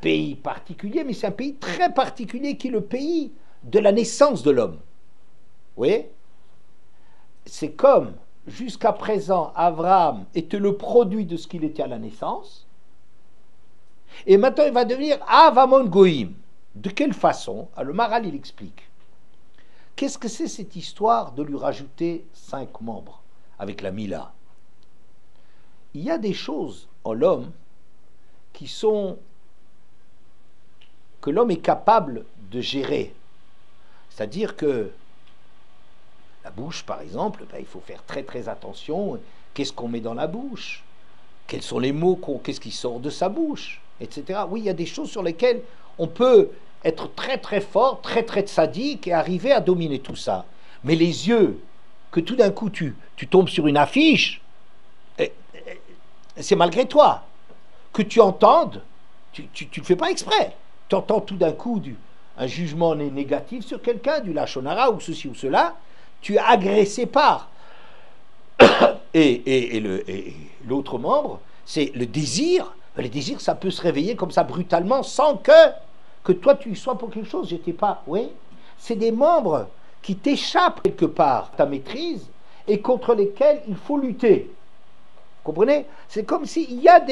pays particulier, mais c'est un pays très particulier qui est le pays de la naissance de l'homme. Oui, c'est comme jusqu'à présent, Abraham était le produit de ce qu'il était à la naissance, et maintenant il va devenir Avamon Goïm. De quelle façon? Alors, le Maharal il explique. Qu'est-ce que c'est cette histoire de lui rajouter 5 membres avec la Mila? Il y a des choses en l'homme qui sont que l'homme est capable de gérer. C'est-à-dire que la bouche, par exemple, il faut faire très très attention. Qu'est-ce qu'on met dans la bouche? Quels sont les mots qu'est-ce qui sort de sa bouche, etc. Oui, il y a des choses sur lesquelles on peut être très très fort, très très sadique et arriver à dominer tout ça. Mais les yeux, que tout d'un coup tu tombes sur une affiche, c'est malgré toi. Que tu entendes, tu ne le fais pas exprès. Tu entends tout d'un coup un jugement négatif sur quelqu'un, du lachon hara ou ceci ou cela, tu es agressé par. Et l'autre membre, c'est le désir. Le désir, ça peut se réveiller comme ça brutalement sans que toi tu y sois pour quelque chose. J'étais pas. Oui, c'est des membres qui t'échappent quelque part ta maîtrise et contre lesquels il faut lutter. Vous comprenez? C'est comme s'il y a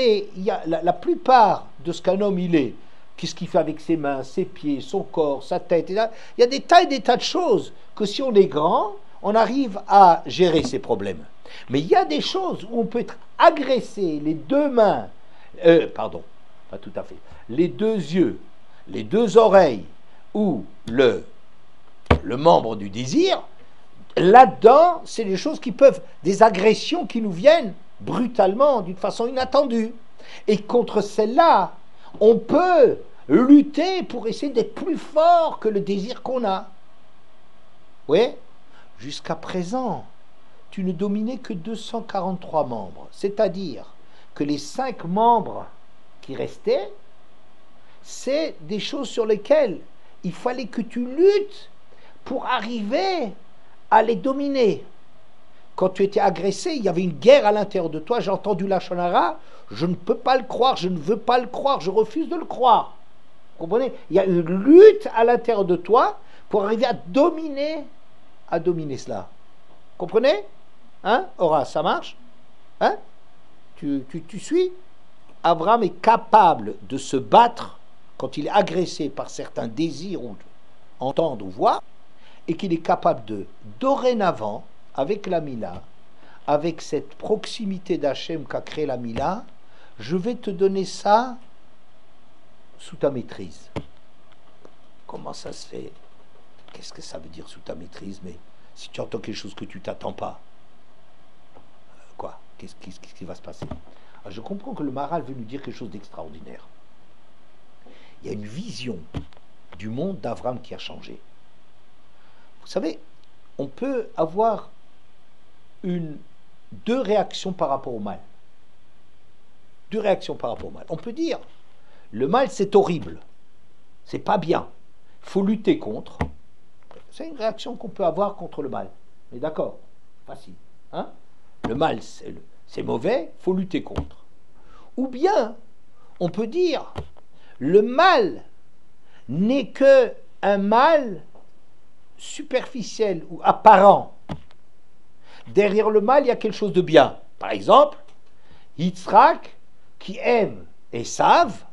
la plupart de ce qu'un homme il est. Qu'est-ce qu'il fait avec ses mains, ses pieds, son corps, sa tête, etc. Il y a des tas et des tas de choses que si on est grand, on arrive à gérer ces problèmes. Mais il y a des choses où on peut être agressé, les deux mains, pardon, pas tout à fait, les deux yeux, les deux oreilles ou le membre du désir. Là-dedans, c'est des choses qui peuvent, des agressions qui nous viennent brutalement, d'une façon inattendue. Et contre celle-là, on peut lutter pour essayer d'être plus fort que le désir qu'on a. Oui, jusqu'à présent, tu ne dominais que 243 membres. C'est-à-dire que les 5 membres qui restaient, c'est des choses sur lesquelles il fallait que tu luttes pour arriver à les dominer. Quand tu étais agressé, il y avait une guerre à l'intérieur de toi. J'ai entendu la lachon hara, je ne peux pas le croire, je ne veux pas le croire, je refuse de le croire. Vous comprenez? Il y a une lutte à l'intérieur de toi pour arriver à dominer cela. Vous comprenez? Hein, Ora, ça marche? Hein? Tu suis? Abraham est capable de se battre quand il est agressé par certains désirs ou entendre ou voir, et qu'il est capable de, dorénavant, avec la Mila, avec cette proximité d'Hachem qu'a créé la Mila, je vais te donner ça sous ta maîtrise. Comment ça se fait? Qu'est-ce que ça veut dire sous ta maîtrise? Mais si tu entends quelque chose que tu t'attends pas, quoi? Qu'est-ce qui va se passer? Alors, je comprends que le Maharal veut nous dire quelque chose d'extraordinaire. Il y a une vision du monde d'Avram qui a changé. Vous savez, on peut avoir deux réactions par rapport au mal. Deux réactions par rapport au mal. On peut dire, le mal c'est horrible, c'est pas bien, il faut lutter contre. C'est une réaction qu'on peut avoir contre le mal. Mais d'accord, facile. Hein? Le mal c'est mauvais, il faut lutter contre. Ou bien, on peut dire, le mal n'est que un mal superficiel ou apparent. Derrière le mal, il y a quelque chose de bien. Par exemple, Yitzhak, qui aime Esav,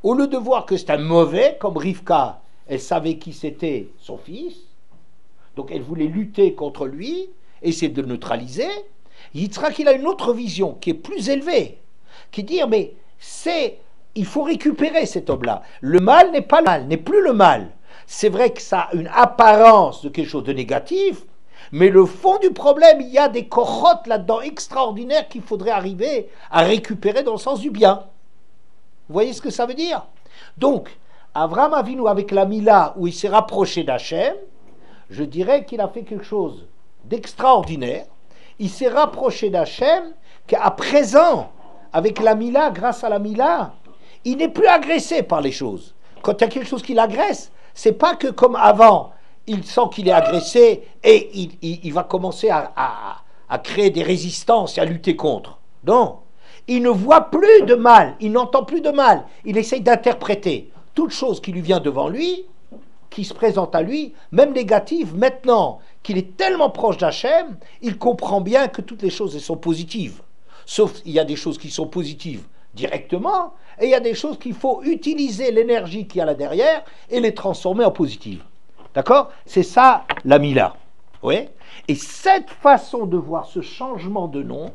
au lieu de voir que c'est un mauvais, comme Rivka, elle savait qui c'était son fils, donc elle voulait lutter contre lui, essayer de le neutraliser. Yitzhak, il a une autre vision qui est plus élevée, qui dit, mais il faut récupérer cet homme-là. Le mal n'est pas le mal, n'est plus le mal. C'est vrai que ça a une apparence de quelque chose de négatif, mais le fond du problème, il y a des corottes là-dedans extraordinaires qu'il faudrait arriver à récupérer dans le sens du bien. Vous voyez ce que ça veut dire? Donc, Avraham Avinu, avec la Mila, où il s'est rapproché d'Hachem, je dirais qu'il a fait quelque chose d'extraordinaire. Il s'est rapproché d'Hachem, qu'à présent, avec la Mila, grâce à la Mila, il n'est plus agressé par les choses. Quand il y a quelque chose qui l'agresse, c'est pas que comme avant, il sent qu'il est agressé et il va commencer à créer des résistances et à lutter contre. Non, il ne voit plus de mal, il n'entend plus de mal. Il essaye d'interpréter toute chose qui lui vient devant lui, qui se présente à lui, même négative. Maintenant qu'il est tellement proche d'Hachem, il comprend bien que toutes les choses elles sont positives. Sauf il y a des choses qui sont positives directement, et il y a des choses qu'il faut utiliser l'énergie qu'il y a là derrière et les transformer en positives. D'accord? C'est ça la Mila. Oui? Et cette façon de voir ce changement de nom,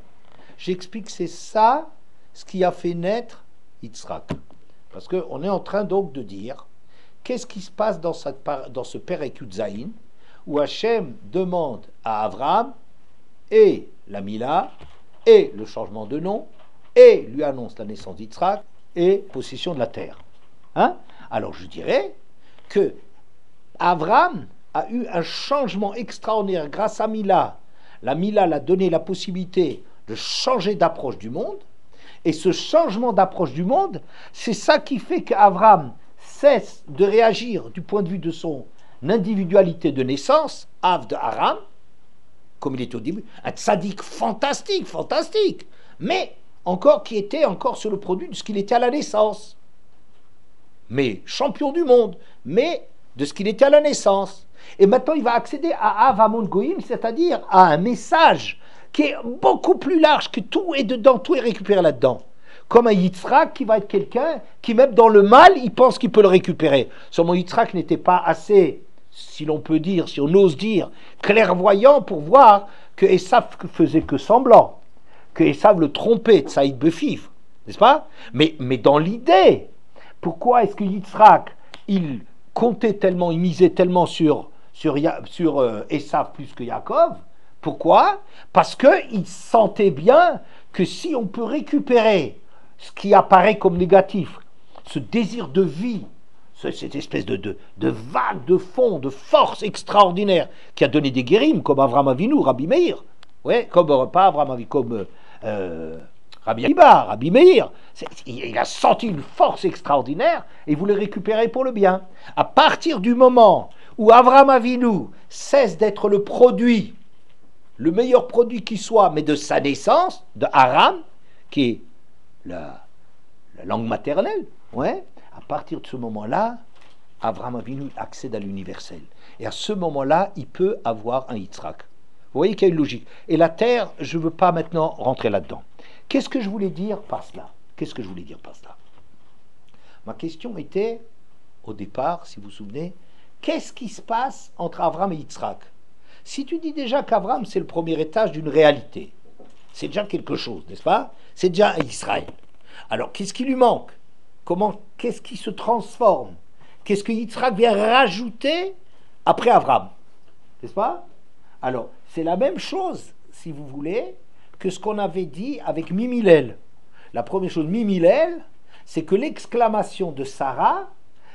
j'explique que c'est ça ce qui a fait naître Yitzhak. Parce qu'on est en train donc de dire qu'est-ce qui se passe dans ce Perek Yud Zayin où Hachem demande à Abraham et la Mila et le changement de nom et lui annonce la naissance d'Yitzhak et possession de la terre. Hein? Alors je dirais que Abraham a eu un changement extraordinaire grâce à Mila. La Mila l'a donné la possibilité de changer d'approche du monde. Et ce changement d'approche du monde, c'est ça qui fait qu'Abraham cesse de réagir du point de vue de son individualité de naissance, Av de Aram, comme il était au début, un tzaddik fantastique, mais encore qui était encore sur le produit de ce qu'il était à la naissance. Mais champion du monde, mais de ce qu'il était à la naissance. Et maintenant, il va accéder à Av Hamon Goïm, c'est-à-dire à un message qui est beaucoup plus large, que tout est dedans, tout est récupéré là-dedans. Comme un Yitzhak qui va être quelqu'un qui, même dans le mal, il pense qu'il peut le récupérer. Seulement Yitzhak n'était pas assez, si l'on peut dire, si on ose dire, clairvoyant pour voir que Esav faisait que semblant, que Esav le trompait de Saïd Befif, n'est-ce pas? Mais dans l'idée, pourquoi est-ce que Yitzhak, il comptait tellement, il misait tellement sur Esav plus que Yaakov? Pourquoi? Parce qu'il sentait bien que si on peut récupérer ce qui apparaît comme négatif, ce désir de vie, cette espèce de vague de fond, de force extraordinaire qui a donné des guérims comme Avraham Avinu, Rabbi Meir, ouais, comme pas Avraham Avinu, comme Rabbi Akiba, Rabbi Meir, il a senti une force extraordinaire et il voulait récupérer pour le bien. À partir du moment où Avraham Avinu cesse d'être le produit, le meilleur produit qui soit, mais de sa naissance, de Aram, qui est la langue maternelle, ouais, à partir de ce moment-là, Avraham Avinu accède à l'universel. Et à ce moment-là, il peut avoir un Yitzhak. Vous voyez qu'il y a une logique. Et la terre, je ne veux pas maintenant rentrer là-dedans. Qu'est-ce que je voulais dire par cela? Ma question était, au départ, si vous vous souvenez, qu'est-ce qui se passe entre Avraham et Yitzhak? Si tu dis déjà qu'Avraham, c'est le premier étage d'une réalité, c'est déjà quelque chose, n'est-ce pas? C'est déjà un Israël. Alors, qu'est-ce qui lui manque? Qu'est-ce qui se transforme? Qu'est-ce que Yitzhak vient rajouter après Avraham? N'est-ce pas? Alors, c'est la même chose, si vous voulez, que ce qu'on avait dit avec Mimilel. La première chose, Mimilel, c'est que l'exclamation de Sarah,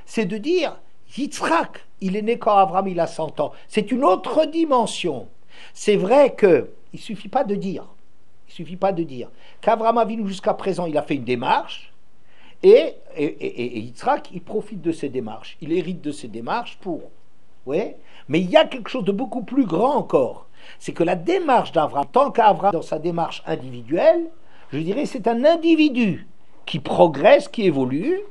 c'est de dire, Yitzhak, il est né quand Avram il a 100 ans. C'est une autre dimension. C'est vrai que il suffit pas de dire. Il suffit pas de dire qu'Avram Avinu jusqu'à présent il a fait une démarche et Yitzhak il profite de ces démarches. Il hérite de ces démarches pour. Ouais. Mais il y a quelque chose de beaucoup plus grand encore. C'est que la démarche d'Avram, tant qu'Avram dans sa démarche individuelle, je dirais c'est un individu qui progresse, qui évolue.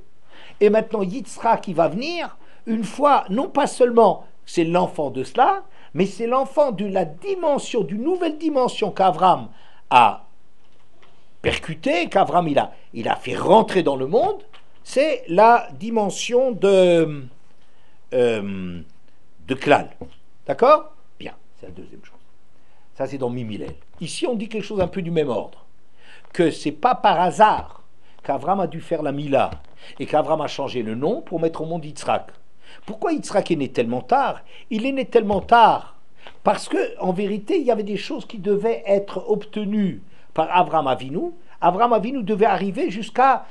Et maintenant Yitzhak qui va venir, une fois, non pas seulement c'est l'enfant de cela, mais c'est l'enfant de la dimension, d'une nouvelle dimension qu'Avram a percuté, qu'Avram il a fait rentrer dans le monde, c'est la dimension de Klal. D'accord? Bien, c'est la deuxième chose. Ça, c'est dans Mimilel. Ici, on dit quelque chose un peu du même ordre. Que c'est pas par hasard qu'Avram a dû faire la Mila et qu'Avram a changé le nom pour mettre au monde Yitzhak. Pourquoi Yitzhak est né tellement tard? Il est né tellement tard parce que, en vérité, il y avait des choses qui devaient être obtenues par Avram Avinu. Avram Avinu devait arriver jusqu'à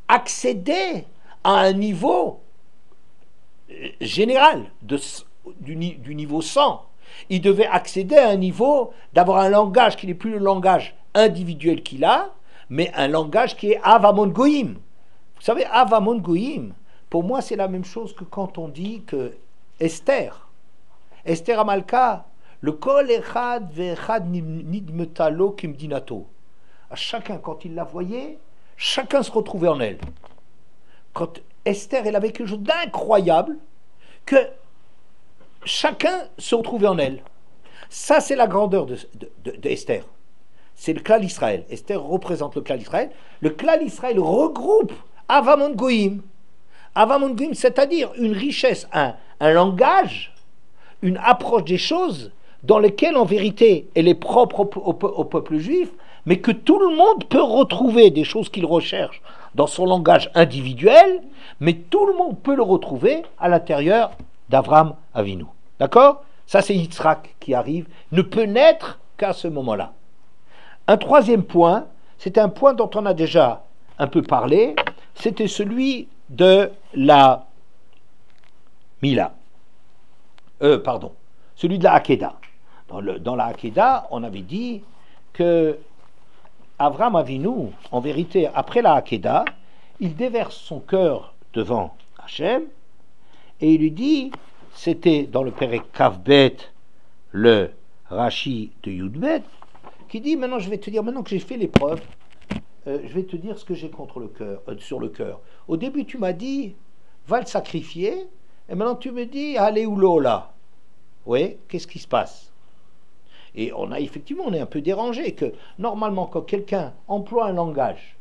accéder à un niveau général du niveau 100. Il devait accéder à un niveau d'avoir un langage qui n'est plus le langage individuel qu'il a, mais un langage qui est Avamon Goïm. Vous savez, Avamon Goïm, pour moi, c'est la même chose que quand on dit que Esther Amalka, le Kol Echad Ve'echad Nidmetalo Kimdinato. À chacun, quand il la voyait, chacun se retrouvait en elle. Quand Esther, elle avait quelque chose d'incroyable, que chacun se retrouvait en elle. Ça, c'est la grandeur de Esther. C'est le Klal Israël. Esther représente le Klal Israël. Le Klal Israël regroupe Avamon Goïm. Avamon Goïm, c'est-à-dire une richesse, un langage, une approche des choses dans lesquelles, en vérité, elle est propre au peuple juif, mais que tout le monde peut retrouver des choses qu'il recherche dans son langage individuel, mais tout le monde peut le retrouver à l'intérieur d'Avram Avinu. D'accord? Ça, c'est Yitzhak qui arrive, ne peut naître qu'à ce moment-là. Un troisième point, c'est un point dont on a déjà un peu parlé, c'était celui de la Mila. Celui de la Hakeda. Dans la Hakeda, on avait dit que Avram Avinu, en vérité, après la Hakeda, il déverse son cœur devant Hachem et il lui dit, c'était dans le Perek Kavbet, le Rashi de Yudbet, qui dit, maintenant je vais te dire, maintenant que j'ai fait l'épreuve, je vais te dire ce que j'ai contre le cœur, sur le cœur. Au début, tu m'as dit, va le sacrifier, et maintenant tu me dis, allez ou là. Oui, qu'est-ce qui se passe? Et on est un peu dérangé que normalement quand quelqu'un emploie un langage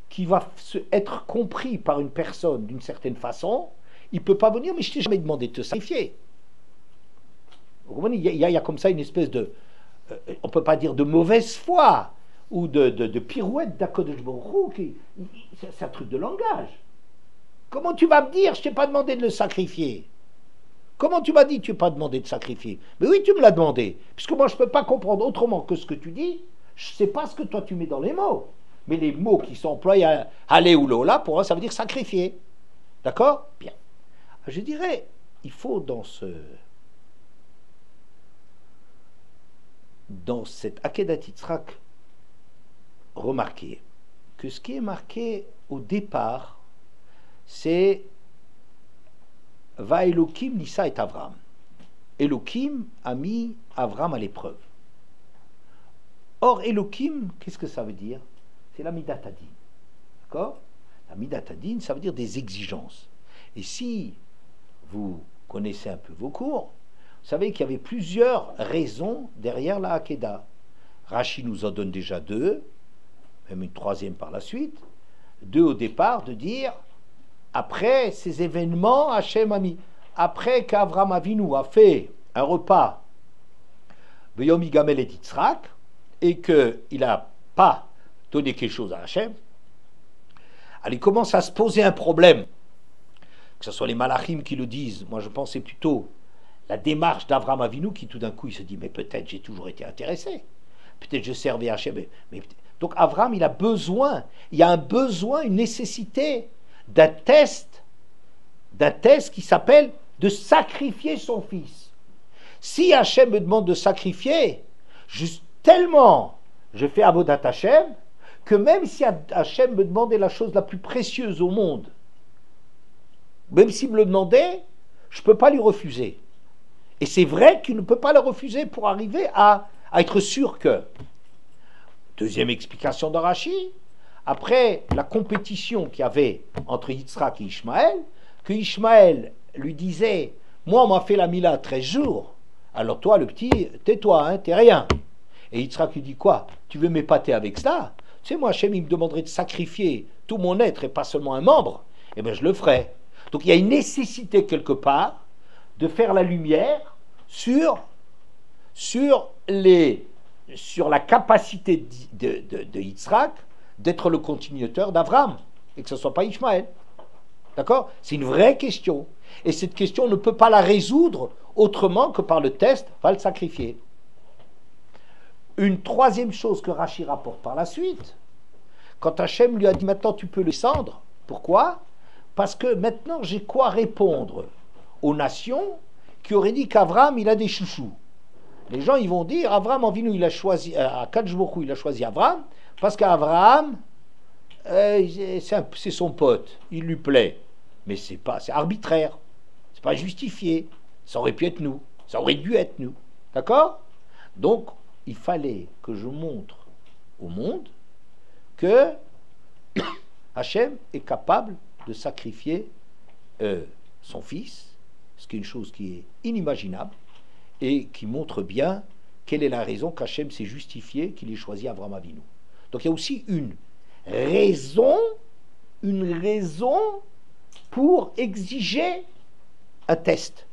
qui va être compris par une personne d'une certaine façon, il ne peut pas venir, mais je t'ai jamais demandé de te sacrifier. Il y a comme ça une espèce de, on ne peut pas dire de mauvaise foi, ou de pirouette d'Akadosh Baruch Hu, c'est un truc de langage. Comment tu vas me dire, je t'ai pas demandé de le sacrifier? Comment tu m'as dit, tu n'as pas demandé de sacrifier? Mais oui, tu me l'as demandé, puisque moi je ne peux pas comprendre autrement que ce que tu dis, je ne sais pas ce que toi tu mets dans les mots. Mais les mots qui sont employés à aller ou là, pour moi ça veut dire sacrifier. D'accord? Bien. Je dirais, il faut dans cette Akedat Yitzhak remarquer que ce qui est marqué au départ, c'est Va Elohim Nissa et Avram. Elohim a mis Avram à l'épreuve. Or, Elohim, qu'est-ce que ça veut dire? C'est la Midat Hadin. D'accord? La Midat Hadin, ça veut dire des exigences. Et si vous connaissez un peu vos cours, vous savez qu'il y avait plusieurs raisons derrière la Hakeda. Rashi nous en donne déjà deux, même une troisième par la suite. Deux au départ, de dire, après ces événements, Hachem a mis, après qu'Avram Avinu a fait un repas, Yom Yigamel et Yitzhak, et qu'il n'a pas donné quelque chose à Hachem, alors il commence à se poser un problème. Que ce soit les malachim qui le disent, moi je pensais plutôt la démarche d'Avram Avinu qui tout d'un coup il se dit, mais peut-être j'ai toujours été intéressé, peut-être je servais Hachem, mais donc Avram il y a un besoin, une nécessité d'un test d'un test qui s'appelle de sacrifier son fils. Si Hachem me demande de sacrifier, tellement je fais Avodat Hachem, que même si Hachem me demandait la chose la plus précieuse au monde, même s'il me le demandait, je ne peux pas lui refuser. Et c'est vrai qu'il ne peut pas le refuser pour arriver à être sûr que. Deuxième explication de Rashi, après la compétition qu'il y avait entre Yitzhak et Ishmaël, que Ishmaël lui disait « Moi, on m'a fait la Mila 13 jours, alors toi, le petit, tais-toi, hein, t'es rien. » Et Yitzhak lui dit « Quoi? Tu veux m'épater avec ça? Tu sais, moi, Hachem, il me demanderait de sacrifier tout mon être et pas seulement un membre. Eh bien, je le ferai. » Donc, il y a une nécessité quelque part de faire la lumière sur la capacité de Yitzhak d'être le continuateur d'Avram, et que ce ne soit pas Ishmaël. D'accord? C'est une vraie question. Et cette question, on ne peut pas la résoudre autrement que par le test, va le sacrifier. Une troisième chose que Rashi rapporte par la suite, quand Hachem lui a dit maintenant tu peux le descendre, pourquoi? Parce que maintenant j'ai quoi répondre aux nations qui auraient dit qu'Avram il a des chouchous. Les gens ils vont dire Avram Avinu il a choisi à Kadosh Baruch Hu, il a choisi Avram parce qu'Avram c'est son pote, il lui plaît, mais c'est arbitraire, c'est pas justifié. Ça aurait pu être nous, ça aurait dû être nous, d'accord? Donc il fallait que je montre au monde que Hachem est capable de sacrifier son fils, ce qui est une chose qui est inimaginable et qui montre bien quelle est la raison qu'Hachem s'est justifié qu'il ait choisi Avraham Avinu. Donc il y a aussi une raison pour exiger un test.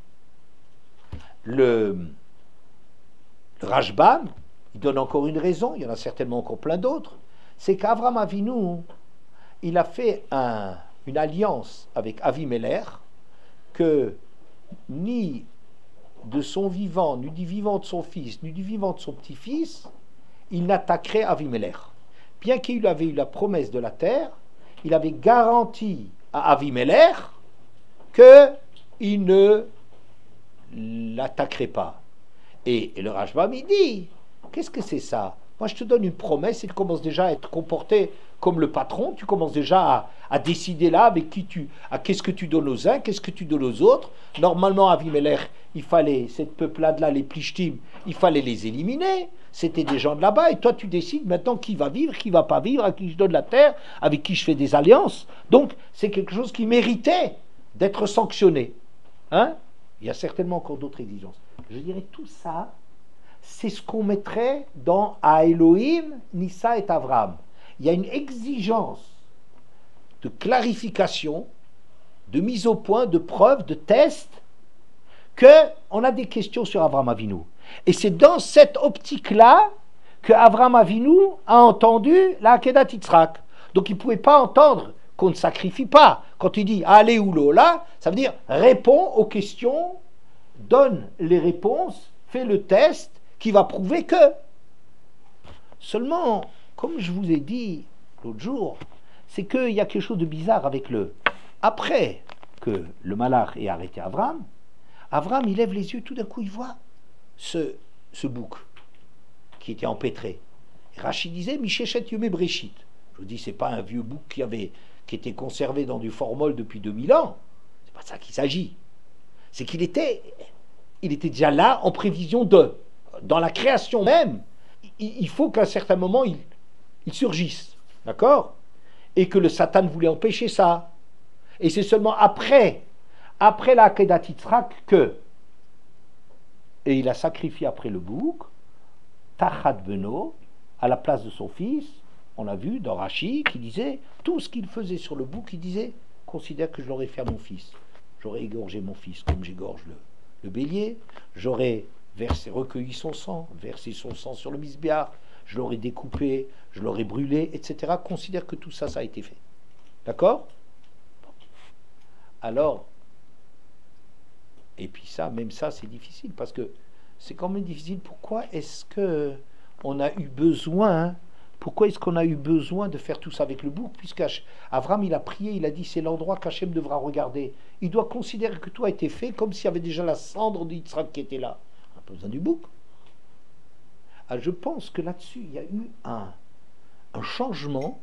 Le Rashbam, il donne encore une raison, il y en a certainement encore plein d'autres, c'est qu'Avraham Avinu, il a fait une alliance avec Avimelech que ni de son vivant, ni du vivant de son fils, ni du vivant de son petit-fils, il n'attaquerait Avimelech. Bien qu'il avait eu la promesse de la terre, il avait garanti à Avimelech qu'il ne l'attaquerait pas. Et le Rashbam, il dit, qu'est-ce que c'est ça? Moi, je te donne une promesse et tu commences déjà à être comporté comme le patron, tu commences déjà à décider là avec qu'est-ce que tu donnes aux uns, qu'est-ce que tu donnes aux autres. Normalement, Avimelech, il fallait, cette peuplade-là, les Plishtim, il fallait les éliminer. C'était des gens de là-bas et toi, tu décides maintenant qui va vivre, qui va pas vivre, à qui je donne la terre, avec qui je fais des alliances. Donc, c'est quelque chose qui méritait d'être sanctionné. Hein? Il y a certainement encore d'autres exigences. Je dirais tout ça, c'est ce qu'on mettrait dans à Elohim, Nissa et Avram. Il y a une exigence de clarification, de mise au point, de preuve, de test, qu'on a des questions sur Avram Avinu. Et c'est dans cette optique-là que Avram Avinu a entendu la Akedat Yitzhak. Donc il ne pouvait pas entendre qu'on ne sacrifie pas. Quand il dit « allez ou là », ça veut dire « réponds aux questions, donne les réponses, fais le test qui va prouver que ». Seulement, comme je vous ai dit l'autre jour, c'est qu'il y a quelque chose de bizarre avec le... Après que le malach ait arrêté Avram, il lève les yeux, tout d'un coup il voit ce bouc qui était empêtré. Et Rachid disait Mishechet Yomé Breshit. Je vous dis, c'est pas un vieux bouc qui était conservé dans du formol depuis 2000 ans. C'est pas de ça qu'il s'agit. C'est qu'il était déjà là en prévision de. Dans la création même, il faut qu'à un certain moment il surgisse. D'accord? Et que le Satan voulait empêcher ça. Et c'est seulement après la Akedat Yitzhak et il a sacrifié après le bouc, Tachat Beno, à la place de son fils. On l'a vu dans Rashi, qui disait, tout ce qu'il faisait sur le bouc, il disait, considère que je l'aurais fait à mon fils. J'aurais égorgé mon fils comme j'égorge le bélier, j'aurais recueilli son sang, versé son sang sur le misbéach, je l'aurais découpé, je l'aurais brûlé, etc. Considère que tout ça, ça a été fait. D'accord? Alors, et puis ça, même ça, c'est difficile, parce que c'est quand même difficile. Pourquoi est-ce que on a eu besoin Pourquoi est-ce qu'on a eu besoin de faire tout ça avec le bouc? Puisque Avram, il a prié, il a dit c'est l'endroit qu'Hachem devra regarder. Il doit considérer que tout a été fait comme s'il y avait déjà la cendre d'Yitzhak qui était là. On n'a pas besoin du bouc. Alors je pense que là-dessus, il y a eu un changement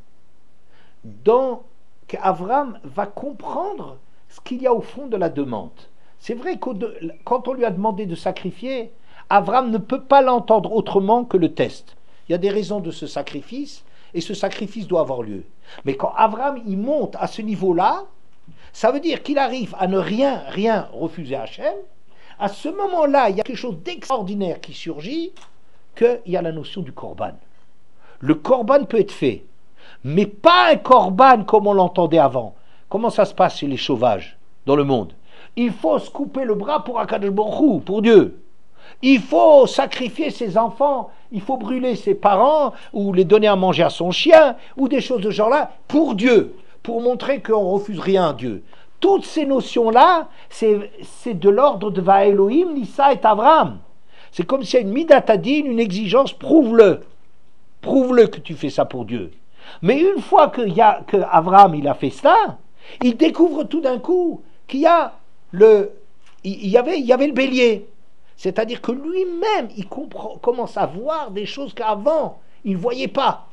dans qu'Avram va comprendre ce qu'il y a au fond de la demande. C'est vrai que quand on lui a demandé de sacrifier, Avram ne peut pas l'entendre autrement que le test. Il y a des raisons de ce sacrifice, et ce sacrifice doit avoir lieu. Mais quand Avram il monte à ce niveau-là, ça veut dire qu'il arrive à ne rien refuser à Hachem. À ce moment-là, il y a quelque chose d'extraordinaire qui surgit, qu'il y a la notion du korban. Le korban peut être fait, mais pas un korban comme on l'entendait avant. Comment ça se passe chez les sauvages dans le monde? Il faut se couper le bras pour Akadosh Baruch Hu, pour Dieu. Il faut sacrifier ses enfants, il faut brûler ses parents, ou les donner à manger à son chien, ou des choses de ce genre-là, pour Dieu, pour montrer qu'on ne refuse rien à Dieu. Toutes ces notions-là, c'est de l'ordre de Va Elohim, Nissa et Avram. C'est comme s'il y a une midatadine, une exigence, prouve-le que tu fais ça pour Dieu. Mais une fois que Avram il a fait ça, il découvre tout d'un coup qu'il y a il y avait le bélier. C'est-à-dire que lui-même, il commence à voir des choses qu'avant, il ne voyait pas.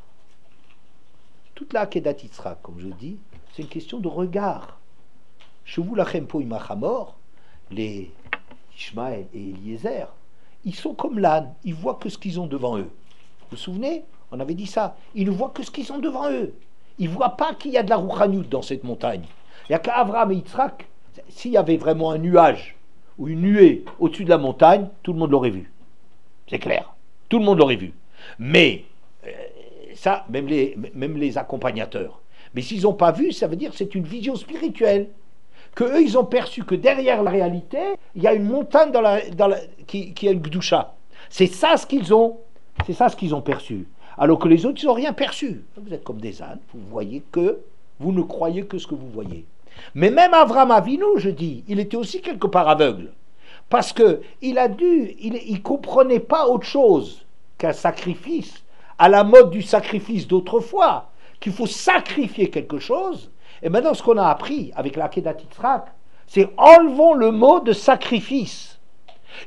Toute la Akedat Yitzhak, comme je dis, c'est une question de regard. Chevu lachem po imachamor, les Ishmaël et Eliezer, ils sont comme l'âne, ils voient que ce qu'ils ont devant eux. Vous vous souvenez? On avait dit ça. Ils ne voient que ce qu'ils ont devant eux. Ils ne voient pas qu'il y a de la rouchaniout dans cette montagne. Il n'y a qu'Avram et Yitzhak. S'il y avait vraiment un nuage ou une nuée au-dessus de la montagne, tout le monde l'aurait vu. C'est clair. Tout le monde l'aurait vu. Mais, ça, même les accompagnateurs. Mais s'ils n'ont pas vu, ça veut dire que c'est une vision spirituelle. Que eux, ils ont perçu que derrière la réalité, il y a une montagne qui a une gdoucha. C'est ça ce qu'ils ont. C'est ça ce qu'ils ont perçu. Alors que les autres, ils n'ont rien perçu. Vous êtes comme des ânes, vous voyez que, vous ne croyez que ce que vous voyez. Mais même Avram Avinu, je dis, il était aussi quelque part aveugle. Parce qu'il ne comprenait pas autre chose qu'un sacrifice, à la mode du sacrifice d'autrefois, qu'il faut sacrifier quelque chose. Et maintenant, ce qu'on a appris avec la Akedat Yitzhak, c'est enlevons le mot de sacrifice.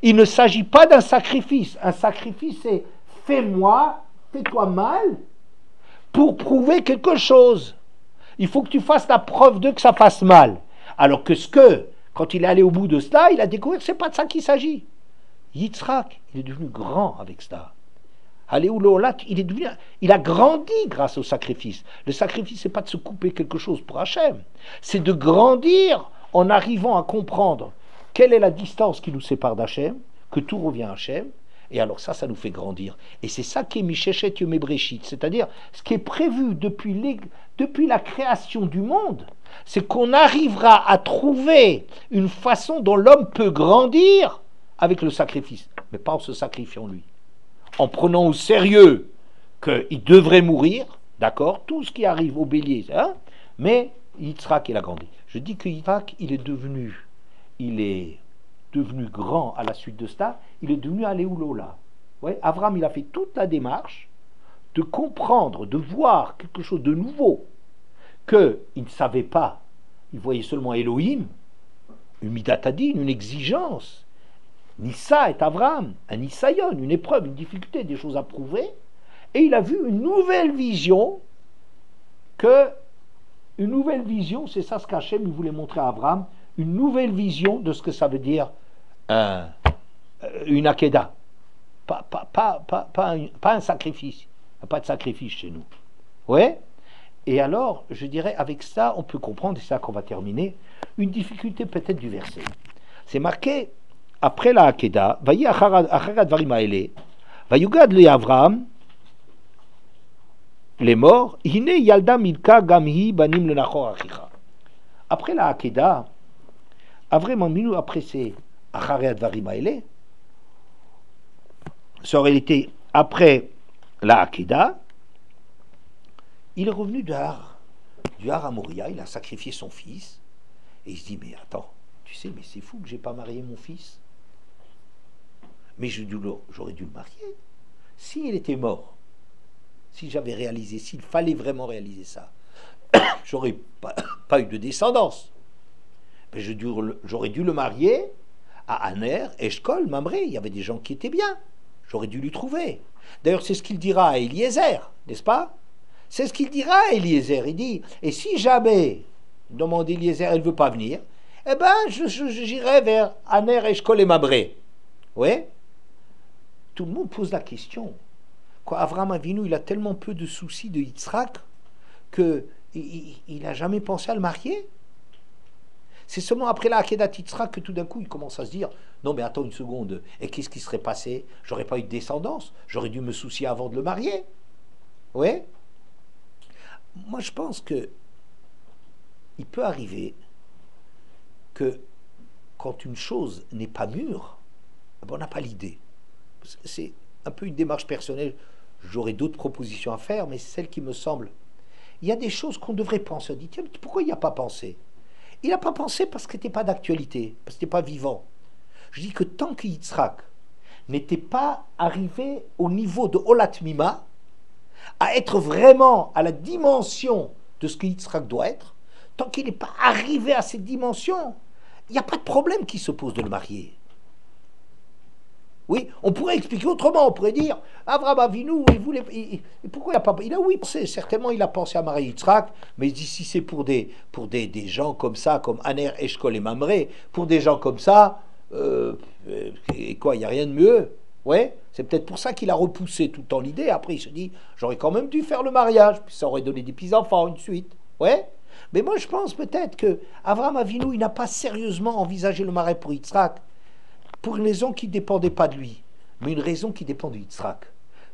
Il ne s'agit pas d'un sacrifice. Un sacrifice, c'est fais-toi mal pour prouver quelque chose. Il faut que tu fasses la preuve que ça fasse mal. Alors que quand il est allé au bout de cela, il a découvert que ce n'est pas de ça qu'il s'agit. Yitzhak, il est devenu grand avec cela. Il a grandi grâce au sacrifice. Le sacrifice, ce n'est pas de se couper quelque chose pour Hachem. C'est de grandir en arrivant à comprendre quelle est la distance qui nous sépare d'Hachem, que tout revient à Hachem. Et alors ça nous fait grandir. Et c'est ça qui est Mishechet Yomei Breshit, c'est-à-dire ce qui est prévu depuis la création du monde, c'est qu'on arrivera à trouver une façon dont l'homme peut grandir avec le sacrifice, mais pas en se sacrifiant lui. En prenant au sérieux qu'il devrait mourir, d'accord, tout ce qui arrive au bélier, hein, mais Yitzhak, il a grandi. Je dis que Yitzhak, il est devenu grand à la suite de cela, il est devenu Aléoulola. Ouais, Avram, il a fait toute la démarche de comprendre, de voir quelque chose de nouveau qu'il ne savait pas. Il voyait seulement Elohim, une midatadine, une exigence. Nissa et Avram, un Nisayon, une épreuve, une difficulté, des choses à prouver. Et il a vu une nouvelle vision, c'est ça ce qu'Hachem voulait montrer à Avram, une nouvelle vision de ce que ça veut dire une Akedah. Pas un sacrifice. Il n'y a pas de sacrifice chez nous. Ouais. Et alors, je dirais, avec ça, on peut comprendre, et c'est ça qu'on va terminer, une difficulté peut-être du verset. C'est marqué, après la Akedah, Vayi acharad varim haele, vayugad le Avram, les morts, hine yalda milka gamhi banim le nachor achicha. Après la Akedah, Avram Avinu, après c'est acharad varim haele, ça aurait été après la Akedah, il est revenu du Har à Moria, il a sacrifié son fils, et il se dit, mais attends, tu sais, mais c'est fou que j'ai pas marié mon fils. Mais j'aurais dû le marier. S'il était mort, si j'avais réalisé, s'il fallait vraiment réaliser ça, j'aurais pas eu de descendance. Mais j'aurais dû le marier à Aner, Eshkol, Mamré. Il y avait des gens qui étaient bien. J'aurais dû lui trouver. D'ailleurs, c'est ce qu'il dira à Eliezer, n'est-ce pas? C'est ce qu'il dira à Eliezer. Il dit, et si jamais, demande Eliezer, elle ne veut pas venir, eh ben, j'irai vers Aner, Eshkol et Mamré. Oui? Tout le monde pose la question. Quoi, Avraham Avinu, il a tellement peu de soucis de Yitzhak qu'il n'a jamais pensé à le marier. C'est seulement après la Akedat Yitzhak que tout d'un coup il commence à se dire non mais attends une seconde, et qu'est-ce qui serait passé? J'aurais pas eu de descendance, j'aurais dû me soucier avant de le marier. Oui. Moi je pense que il peut arriver que quand une chose n'est pas mûre, on n'a pas l'idée. C'est un peu une démarche personnelle. J'aurais d'autres propositions à faire, mais c'est celle qui me semble. Il y a des choses qu'on devrait penser. On dit tiens, pourquoi il n'y a pas pensé? Il n'a pas pensé parce que c'était pas d'actualité, parce que c'était pas vivant. Je dis que tant que Yitzhak n'était pas arrivé au niveau de Olat Mima, à être vraiment à la dimension de ce que Yitzhak doit être, tant qu'il n'est pas arrivé à cette dimension, il n'y a pas de problème qui se pose de le marier. Oui, on pourrait expliquer autrement, on pourrait dire Avraham Avinu, pourquoi il n'a pas il a oui pensé, certainement il a pensé à marier Yitzhak, mais si c'est pour des gens comme ça, comme Aner, Eshkol et Mamré, pour des gens comme ça, et quoi, il n'y a rien de mieux. Ouais, c'est peut-être pour ça qu'il a repoussé tout le temps l'idée. Après il se dit j'aurais quand même dû faire le mariage, puis ça aurait donné des petits-enfants, une suite. Ouais. Mais moi je pense peut-être que Avraham Avinu, il n'a pas sérieusement envisagé le mariage pour Yitzhak, pour une raison qui ne dépendait pas de lui, mais une raison qui dépend de Yitzhak.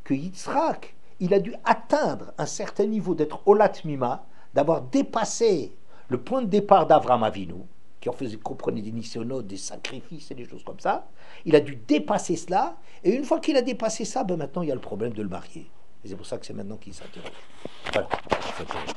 Que Yitzhak, il a dû atteindre un certain niveau d'être Olat Mima, d'avoir dépassé le point de départ d'Avraham Avinu, qui en faisait, comprenait des nisyonotes, des sacrifices et des choses comme ça. Il a dû dépasser cela, et une fois qu'il a dépassé ça, ben maintenant il y a le problème de le marier. Et c'est pour ça que c'est maintenant qu'il s'interroge. Voilà, il s'interroge.